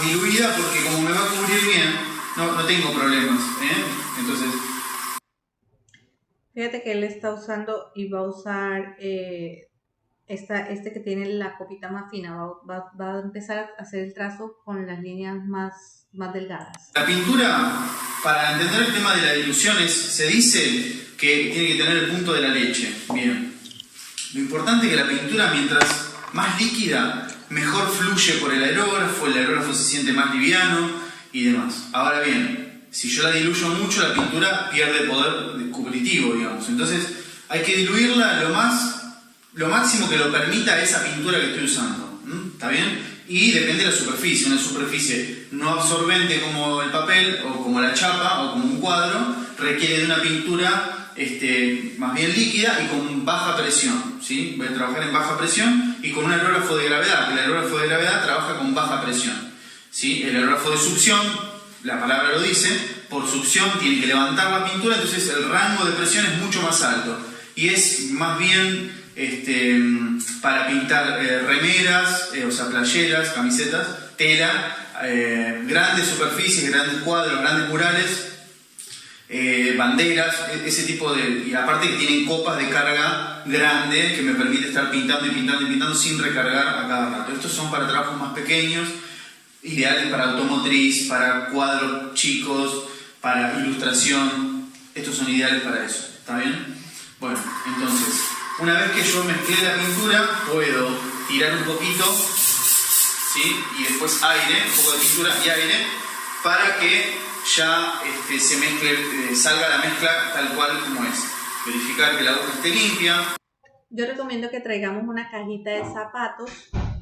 diluida, porque como me va a cubrir bien, no tengo problemas, ¿eh? Entonces... Fíjate que él está usando y va a usar este que tiene la copita más fina, va a empezar a hacer el trazo con las líneas más delgadas. La pintura, para entender el tema de las diluciones, se dice que tiene que tener el punto de la leche. Bien. Lo importante es que la pintura, mientras más líquida, mejor fluye por el aerógrafo se siente más liviano y demás. Ahora bien, si yo la diluyo mucho, la pintura pierde poder cubritivo, digamos. Entonces, hay que diluirla lo máximo que lo permita esa pintura que estoy usando. ¿Está bien? y depende de la superficie. Una superficie no absorbente como el papel o como la chapa o como un cuadro requiere de una pintura más bien líquida y con baja presión, ¿sí? Voy a trabajar en baja presión y con un aerógrafo de gravedad, que el aerógrafo de gravedad trabaja con baja presión, ¿sí? El aerógrafo de succión, la palabra lo dice, por succión tiene que levantar la pintura, entonces el rango de presión es mucho más alto y es más bien para pintar remeras, o sea, playeras, camisetas, tela, grandes superficies, grandes cuadros, grandes murales, banderas, ese tipo de... Y aparte que tienen copas de carga grande que me permite estar pintando y pintando y pintando sin recargar a cada rato. Estos son para trabajos más pequeños, ideales para automotriz, para cuadros chicos, para ilustración. Estos son ideales para eso, ¿está bien? Bueno, entonces, una vez que yo mezclé la pintura, puedo tirar un poquito, ¿sí? Y después aire, un poco de pintura y aire, para que ya se mezcle, salga la mezcla tal cual como es. Verificar que la hoja esté limpia. Yo recomiendo que traigamos una cajita de zapatos,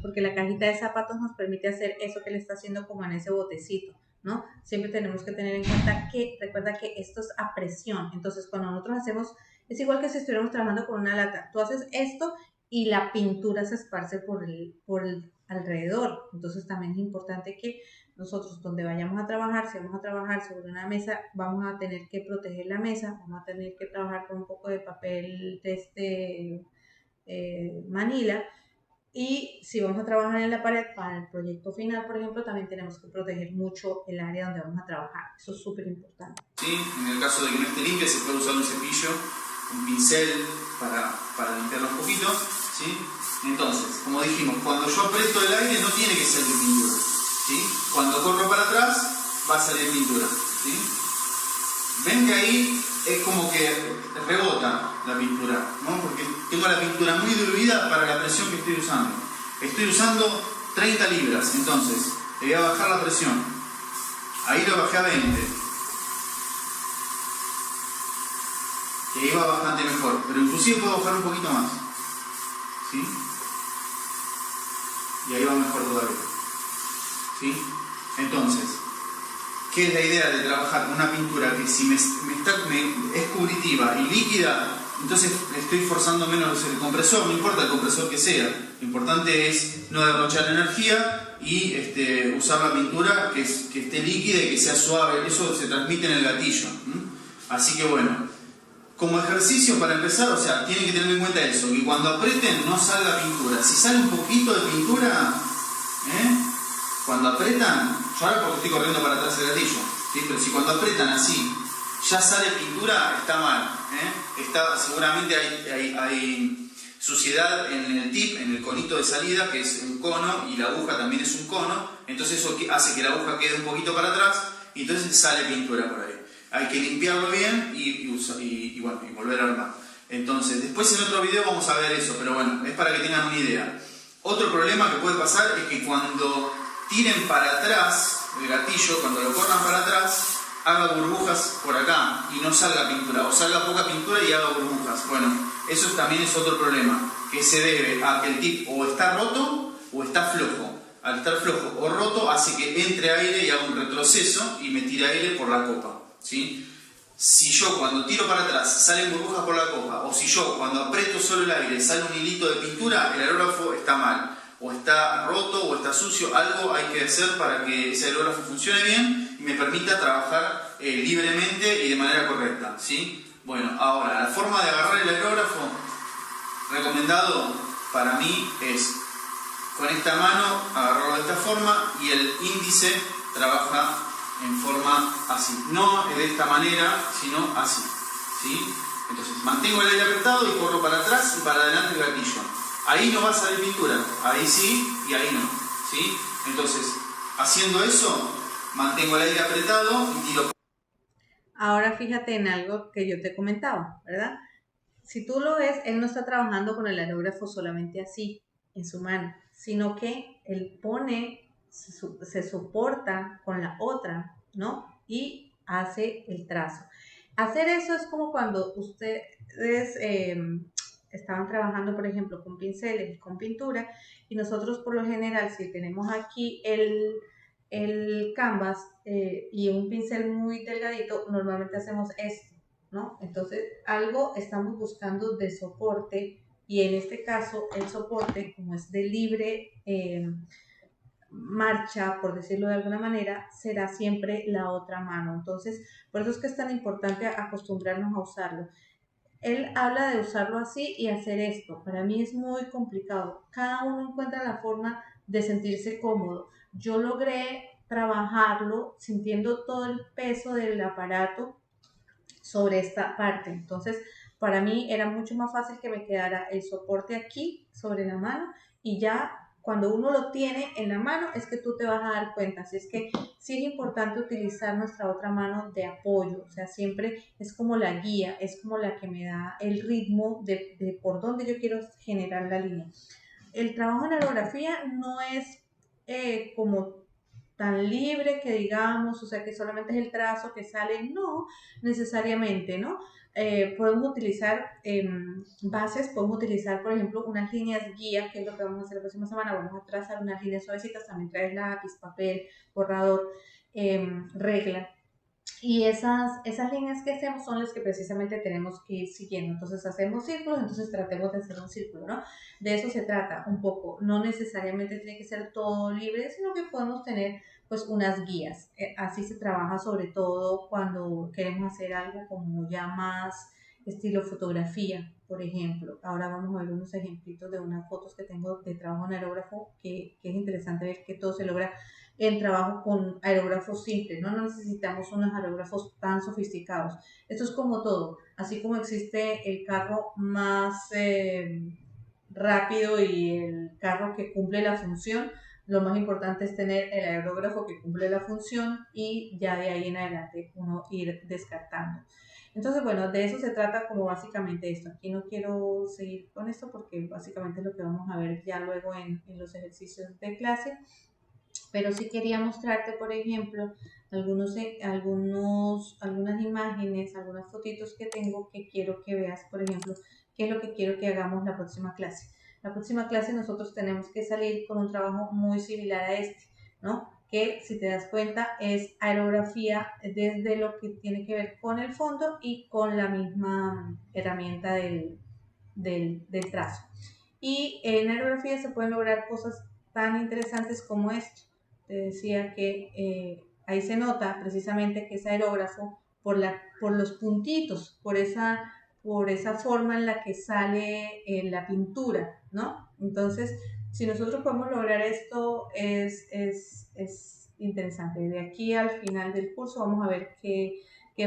porque la cajita de zapatos nos permite hacer eso que le está haciendo como en ese botecito, ¿no? Siempre tenemos que tener en cuenta que, recuerda que esto es a presión, entonces cuando nosotros hacemos, es igual que si estuviéramos trabajando con una lata, tú haces esto y la pintura se esparce por el alrededor, entonces también es importante que nosotros donde vayamos a trabajar, si vamos a trabajar sobre una mesa, vamos a tener que proteger la mesa, vamos a tener que trabajar con un poco de papel de Manila, y si vamos a trabajar en la pared para el proyecto final, por ejemplo, también tenemos que proteger mucho el área donde vamos a trabajar. Eso es súper importante. Sí, en el caso de que no esté limpia, se puede usar un cepillo, un pincel para limpiarlo un poquito, ¿sí? Entonces, como dijimos, cuando yo aprieto el aire no tiene que salir pintura, ¿sí? Cuando corro para atrás va a salir pintura, ¿sí? Ven que ahí es como que rebota la pintura, ¿no? Porque tengo la pintura muy diluida para la presión que estoy usando. Estoy usando 30 libras, entonces le voy a bajar la presión. Ahí lo bajé a 20. Y ahí va bastante mejor, pero inclusive puedo bajar un poquito más, ¿sí? Y ahí va mejor todavía, ¿sí? Entonces, ¿qué es la idea de trabajar una pintura que si es cubritiva y líquida, entonces estoy forzando menos el compresor? No importa el compresor que sea, lo importante es no derrochar energía y usar la pintura que esté líquida y que sea suave. Eso se transmite en el gatillo, ¿m? Así que bueno, como ejercicio para empezar, o sea, tienen que tener en cuenta eso, que cuando aprieten no salga pintura. Si sale un poquito de pintura, cuando apretan, yo ahora porque estoy corriendo para atrás el gatillo, ¿sí? Pero si cuando apretan así ya sale pintura, está mal, seguramente hay suciedad en el tip, en el conito de salida, que es un cono, y la aguja también es un cono, entonces eso hace que la aguja quede un poquito para atrás y entonces sale pintura por ahí. Hay que limpiarlo bien y volver a armar. Entonces, después en otro video vamos a ver eso, pero bueno, es para que tengan una idea. Otro problema que puede pasar es que cuando tiren para atrás el gatillo, cuando lo corran para atrás, haga burbujas por acá y no salga pintura, o salga poca pintura y haga burbujas. Bueno, eso también es otro problema, que se debe a que el tip o está roto o está flojo. Al estar flojo o roto hace que entre aire y haga un retroceso y me tire aire por la copa, ¿sí? Si yo cuando tiro para atrás salen burbujas por la copa, o si yo cuando aprieto solo el aire sale un hilito de pintura, el aerógrafo está mal, o está roto o está sucio. Algo hay que hacer para que ese aerógrafo funcione bien y me permita trabajar libremente y de manera correcta, ¿sí? Bueno, ahora la forma de agarrar el aerógrafo recomendado para mí es con esta mano agarrarlo de esta forma y el índice trabaja en forma así, no de esta manera, sino así, ¿sí? Entonces mantengo el aire apretado y corro para atrás y para adelante el gatillo. Ahí no va a salir pintura, ahí sí y ahí no, ¿sí? Entonces, haciendo eso, mantengo el aire apretado y tiro. Ahora fíjate en algo que yo te comentaba, ¿verdad? Si tú lo ves, él no está trabajando con el aerógrafo solamente así, en su mano, sino que él se soporta con la otra, ¿no? Y hace el trazo. Hacer eso es como cuando ustedes estaban trabajando, por ejemplo, con pinceles y con pintura, y nosotros por lo general, si tenemos aquí el canvas y un pincel muy delgadito, normalmente hacemos esto, ¿no? Entonces, algo estamos buscando de soporte, y en este caso, el soporte, como es de libre marcha, por decirlo de alguna manera, será siempre la otra mano. Entonces, por eso es que es tan importante acostumbrarnos a usarlo. Él habla de usarlo así y hacer esto. Para mí es muy complicado. Cada uno encuentra la forma de sentirse cómodo. Yo logré trabajarlo sintiendo todo el peso del aparato sobre esta parte. Entonces, para mí era mucho más fácil que me quedara el soporte aquí sobre la mano, y ya cuando uno lo tiene en la mano es que tú te vas a dar cuenta. Así es que sí es importante utilizar nuestra otra mano de apoyo, o sea, siempre es como la guía, es como la que me da el ritmo de por dónde yo quiero generar la línea. El trabajo en aerografía no es como tan libre que digamos, o sea, que solamente es el trazo que sale, no necesariamente, ¿no? Podemos utilizar bases, podemos utilizar, por ejemplo, unas líneas guía, que es lo que vamos a hacer la próxima semana. Vamos a trazar unas líneas suavecitas, también traes lápiz, papel, borrador, regla. Y esas líneas que hacemos son las que precisamente tenemos que ir siguiendo. Entonces hacemos círculos, entonces tratemos de hacer un círculo, ¿no? De eso se trata un poco. No necesariamente tiene que ser todo libre, sino que podemos tener pues unas guías. Así se trabaja sobre todo cuando queremos hacer algo como ya más estilo fotografía, por ejemplo. Ahora vamos a ver unos ejemplitos de unas fotos que tengo de trabajo en aerógrafo, que es interesante ver que todo se logra el trabajo con aerógrafos simples. No necesitamos unos aerógrafos tan sofisticados. Esto es como todo, así como existe el carro más rápido y el carro que cumple la función, lo más importante es tener el aerógrafo que cumple la función, y ya de ahí en adelante uno ir descartando. Entonces, bueno, de eso se trata como básicamente esto. Aquí no quiero seguir con esto porque básicamente es lo que vamos a ver ya luego en los ejercicios de clase. Pero sí quería mostrarte, por ejemplo, algunas imágenes, algunas fotitos que tengo, que quiero que veas, por ejemplo, qué es lo que quiero que hagamos la próxima clase. La próxima clase nosotros tenemos que salir con un trabajo muy similar a este, ¿no? Que, si te das cuenta, es aerografía desde lo que tiene que ver con el fondo y con la misma herramienta del trazo. Y en aerografía se pueden lograr cosas tan interesantes como esto. Te decía que ahí se nota precisamente que es aerógrafo por los puntitos, por esa forma en la que sale la pintura, ¿no? Entonces, si nosotros podemos lograr esto, es interesante. De aquí al final del curso vamos a ver qué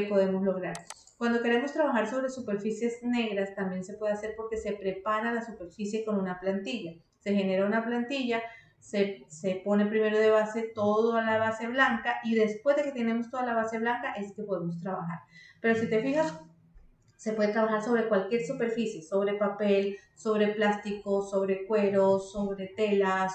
podemos lograr. Cuando queremos trabajar sobre superficies negras, también se puede hacer porque se prepara la superficie con una plantilla. Se genera una plantilla, se pone primero de base toda la base blanca, y después de que tenemos toda la base blanca es que podemos trabajar. Pero si te fijas, se puede trabajar sobre cualquier superficie, sobre papel, sobre plástico, sobre cuero, sobre tela,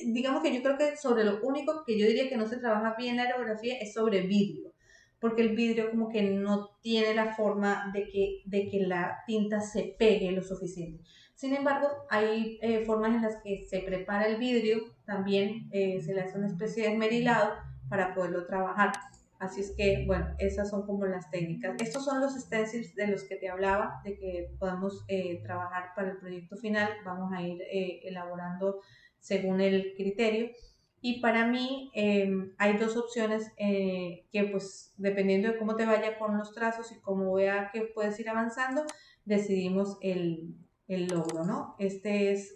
digamos que yo creo que sobre lo único que yo diría que no se trabaja bien la aerografía es sobre vidrio, porque el vidrio como que no tiene la forma de que la tinta se pegue lo suficiente. Sin embargo, hay formas en las que se prepara el vidrio, también se le hace una especie de esmerilado para poderlo trabajar. Así es que, bueno, esas son como las técnicas. Estos son los stencils de los que te hablaba, de que podemos trabajar para el proyecto final. Vamos a ir elaborando según el criterio. Y para mí hay dos opciones que, pues, dependiendo de cómo te vaya con los trazos y cómo vea que puedes ir avanzando, decidimos el logro, ¿no? Este es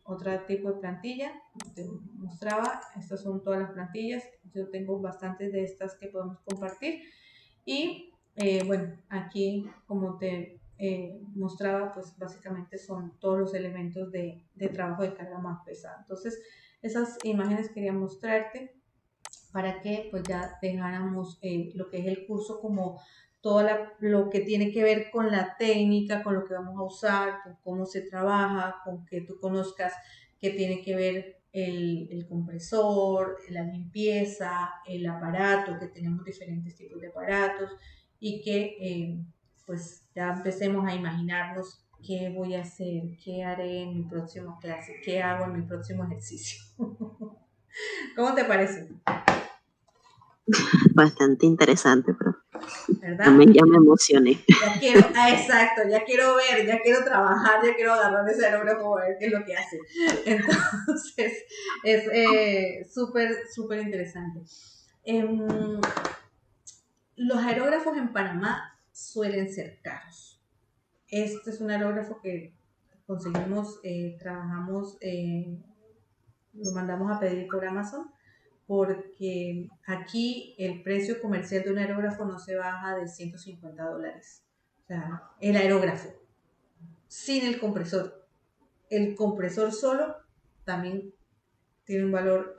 otro tipo de plantilla, te mostraba, estas son todas las plantillas, yo tengo bastantes de estas que podemos compartir. Y bueno, aquí como te mostraba, pues básicamente son todos los elementos de trabajo de carga más pesada. Entonces, esas imágenes quería mostrarte para que pues ya dejáramos lo que es el curso como todo lo que tiene que ver con la técnica, con lo que vamos a usar, con cómo se trabaja, con que tú conozcas qué tiene que ver el compresor, la limpieza, el aparato, que tenemos diferentes tipos de aparatos, y que pues ya empecemos a imaginarnos qué voy a hacer, qué haré en mi próxima clase, qué hago en mi próximo ejercicio. ¿Cómo te parece? Bastante interesante, pero ¿Verdad? también ya me emocioné. Ya quiero, exacto, ya quiero ver, ya quiero trabajar, ya quiero agarrar ese aerógrafo a ver qué es lo que hace. Entonces, es súper interesante. Los aerógrafos en Panamá suelen ser caros. Este es un aerógrafo que conseguimos, trabajamos, lo mandamos a pedir por Amazon, porque aquí el precio comercial de un aerógrafo no se baja de $150. O sea, el aerógrafo, sin el compresor. El compresor solo también tiene un valor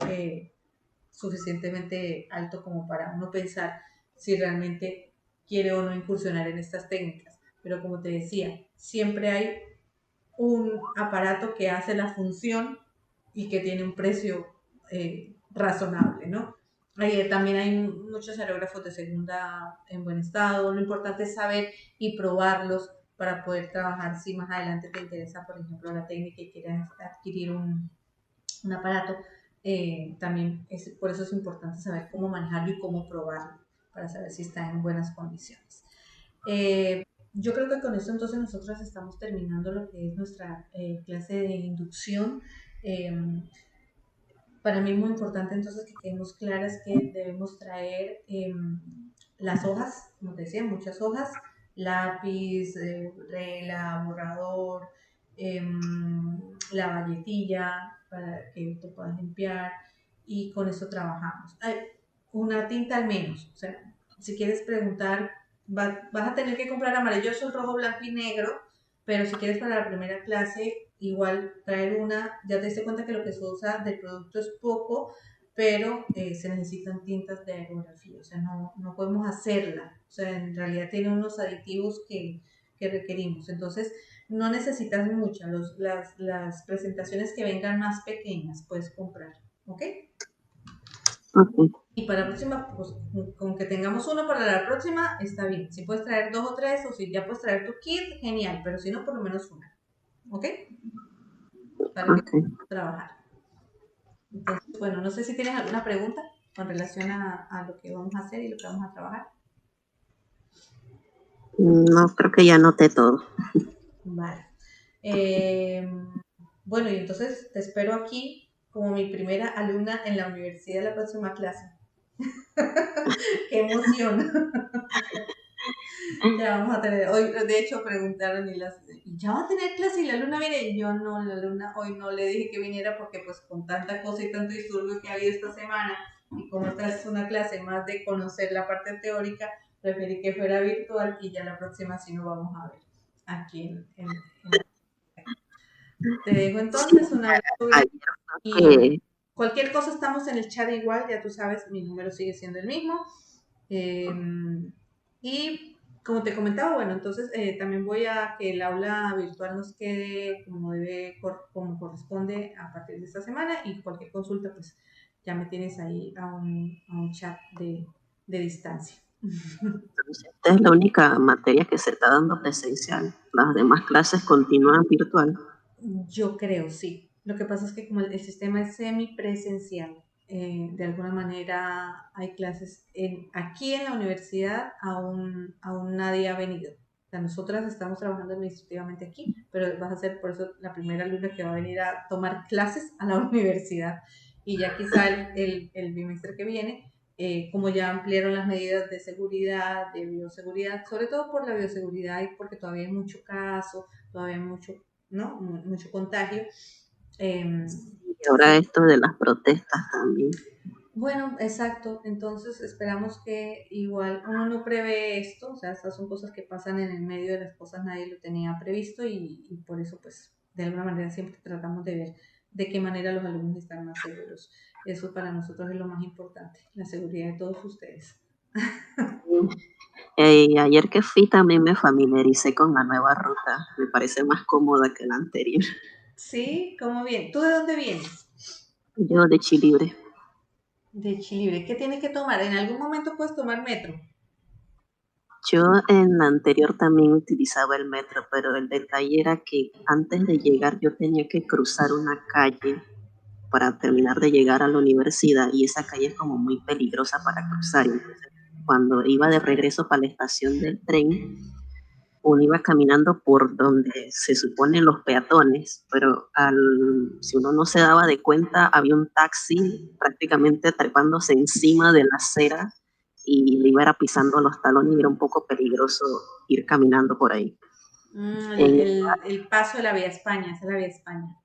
suficientemente alto como para uno pensar si realmente quiere o no incursionar en estas técnicas. Pero como te decía, siempre hay un aparato que hace la función y que tiene un precio razonable, ¿no? También hay muchos aerógrafos de segunda en buen estado. Lo importante es saber y probarlos para poder trabajar. Si más adelante te interesa, por ejemplo, la técnica y quieres adquirir un aparato, también por eso es importante saber cómo manejarlo y cómo probarlo para saber si está en buenas condiciones. Yo creo que con esto entonces nosotros estamos terminando lo que es nuestra clase de inducción. Eh, para mí es muy importante entonces que quedemos claras que debemos traer las hojas, como te decía, muchas hojas, lápiz, regla, borrador, la valletilla para que te puedas limpiar y con eso trabajamos. Una tinta al menos, o sea, si quieres preguntar, vas a tener que comprar amarillo, azul, rojo, blanco y negro, pero si quieres para la primera clase, igual traer una, ya te diste cuenta que lo que se usa del producto es poco, pero se necesitan tintas de aerografía, o sea, no podemos hacerla, o sea, en realidad tiene unos aditivos que requerimos, entonces no necesitas muchas, las presentaciones que vengan más pequeñas puedes comprar, ¿ok? Okay. Y para la próxima, pues con que tengamos uno para la próxima, está bien. Si puedes traer 2 o 3, o si ya puedes traer tu kit, genial, pero si no, por lo menos una. ¿Ok? Para que Okay. puedas trabajar. Entonces, bueno, no sé si tienes alguna pregunta con relación a lo que vamos a hacer y lo que vamos a trabajar. No, creo que ya noté todo. Vale. Bueno, y entonces te espero aquí como mi primera alumna en la universidad de la próxima clase. ¡Qué emoción! Ya vamos a tener, hoy de hecho preguntaron y ya va a tener clase y la alumna viene, y yo no, la alumna hoy no le dije que viniera porque pues con tanta cosa y tanto disturbio que ha habido esta semana y como esta es una clase más de conocer la parte teórica, preferí que fuera virtual y ya la próxima sí nos vamos a ver aquí Te dejo entonces un abrazo Ayer y que cualquier cosa estamos en el chat igual, ya tú sabes, mi número sigue siendo el mismo. Y como te comentaba, bueno, entonces también voy a que el aula virtual nos quede como debe, como corresponde a partir de esta semana y cualquier consulta, pues ya me tienes ahí a un chat de distancia. esta es la única materia que se está dando presencial. Las demás clases continúan virtual. Yo creo, sí. Lo que pasa es que como el sistema es semipresencial, de alguna manera hay clases aquí en la universidad aún nadie ha venido. O sea, nosotras estamos trabajando administrativamente aquí, pero vas a ser por eso la primera alumna que va a venir a tomar clases a la universidad. Y ya quizá el bimestre que viene, como ya ampliaron las medidas de seguridad, de bioseguridad, sobre todo por la bioseguridad y porque todavía hay mucho caso, todavía hay ¿no? Mucho contagio. Y ahora esto de las protestas también. Bueno, exacto. Entonces esperamos que igual uno no prevé esto, o sea, estas son cosas que pasan en el medio de las cosas, nadie lo tenía previsto y por eso pues de alguna manera siempre tratamos de ver de qué manera los alumnos están más seguros. Eso para nosotros es lo más importante, la seguridad de todos ustedes. Ayer que fui también me familiaricé con la nueva ruta. Me parece más cómoda que la anterior. Sí, ¿cómo bien? ¿Tú de dónde vienes? Yo de Chilibre. De Chilibre. ¿Qué tienes que tomar? ¿En algún momento puedes tomar metro? Yo en la anterior también utilizaba el metro, pero el detalle era que antes de llegar yo tenía que cruzar una calle para terminar de llegar a la universidad y esa calle es como muy peligrosa para cruzar. Entonces, cuando iba de regreso para la estación del tren, uno iba caminando por donde se suponen los peatones, pero si uno no se daba de cuenta, había un taxi prácticamente trepándose encima de la acera y le iba pisando los talones y era un poco peligroso ir caminando por ahí. En- El paso de la Vía España, esa es la Vía España.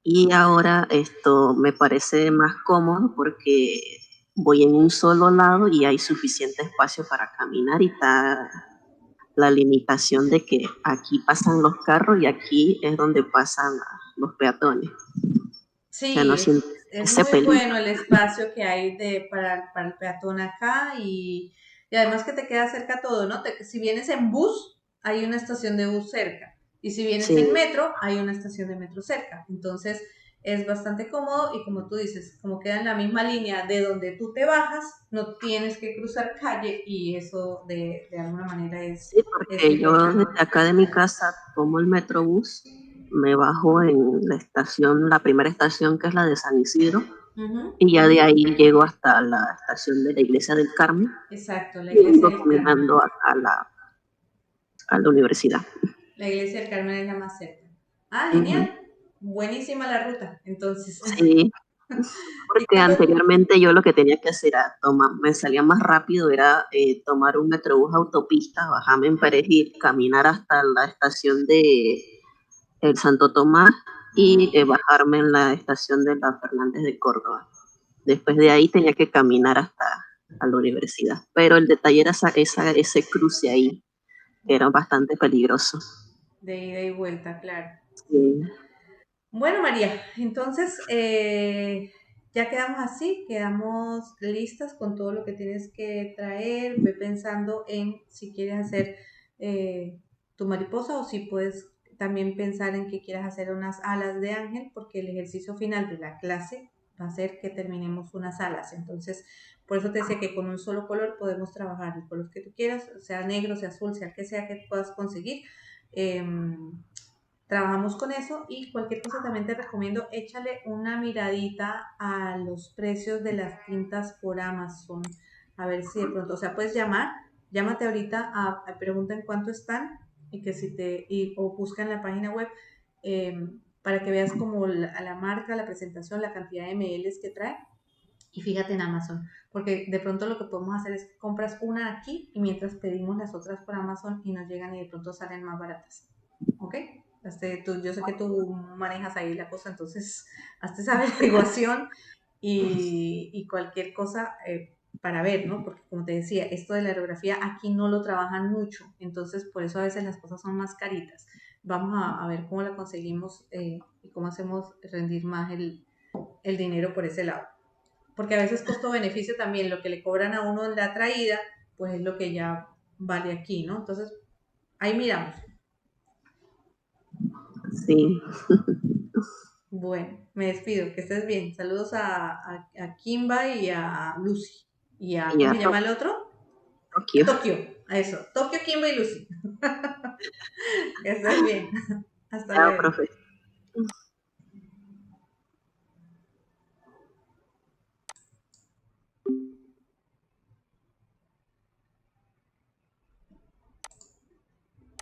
y ahora esto me parece más cómodo porque voy en un solo lado y hay suficiente espacio para caminar y está la limitación de que aquí pasan los carros y aquí es donde pasan los peatones. O sea, Sí, no sientes es ese muy peligro. bueno el espacio que hay para el peatón acá y además que te queda cerca todo, ¿no? Si vienes en bus, hay una estación de bus cerca. Y si vienes Sí, en metro, hay una estación de metro cerca. Entonces es bastante cómodo y como tú dices, como queda en la misma línea de donde tú te bajas, no tienes que cruzar calle y eso de alguna manera sí, es porque yo importante. desde acá de mi casa tomo el metrobús, me bajo en la estación, la primera estación que es la de San Isidro, Ujú. y ya de ahí llego hasta la estación de la Iglesia del Carmen Exacto, la y iglesia vengo del Carmen. caminando acá a la universidad. La iglesia del Carmen es la más cerca. Ah, Ujú. genial. Buenísima la ruta. Entonces, Sí, ¿y porque cuándo? anteriormente yo lo que tenía que hacer era tomar, me salía más rápido, era tomar un metrobús autopista, bajarme en Perejil, caminar hasta la estación de el Santo Tomás y Ujú. bajarme en la estación de la Fernández de Córdoba. Después de ahí tenía que caminar hasta a la universidad. Pero el detalle era ese cruce ahí, que era bastante peligroso. De ida y vuelta, claro. Sí, Bueno, María, entonces ya quedamos así, quedamos listas con todo lo que tienes que traer. Ve pensando en si quieres hacer tu mariposa o si puedes también pensar en que quieras hacer unas alas de ángel, porque el ejercicio final de la clase va a ser que terminemos unas alas. Entonces, por eso te decía que con un solo color podemos trabajar el color que tú quieras, sea negro, sea azul, sea el que sea que puedas conseguir. Trabajamos con eso y cualquier cosa también te recomiendo, échale una miradita a los precios de las tintas por Amazon, a ver si de pronto, o sea, puedes llámate ahorita pregunta en cuánto están y que si o busca en la página web para que veas como la marca, la presentación, la cantidad de mls que trae y fíjate en Amazon, porque de pronto lo que podemos hacer es que compras una aquí y mientras pedimos las otras por Amazon y nos llegan y de pronto salen más baratas, ¿ok? Yo sé que tú manejas ahí la cosa, entonces hazte esa averiguación y cualquier cosa para ver, ¿no? Porque como te decía, esto de la aerografía aquí no lo trabajan mucho, entonces por eso a veces las cosas son más caritas. Vamos a ver cómo la conseguimos y cómo hacemos rendir más el dinero por ese lado. Porque a veces costo-beneficio también, lo que le cobran a uno en la traída, pues es lo que ya vale aquí, ¿no? Entonces, ahí miramos. sí. Bueno, me despido, que estés bien. Saludos a Kimba y a Lucy. Y a, Y ¿cómo a se llama el otro? A Tokio. Tokio, a eso. Tokio, Kimba y Lucy. Que estés bien. Hasta Chao, luego. profe.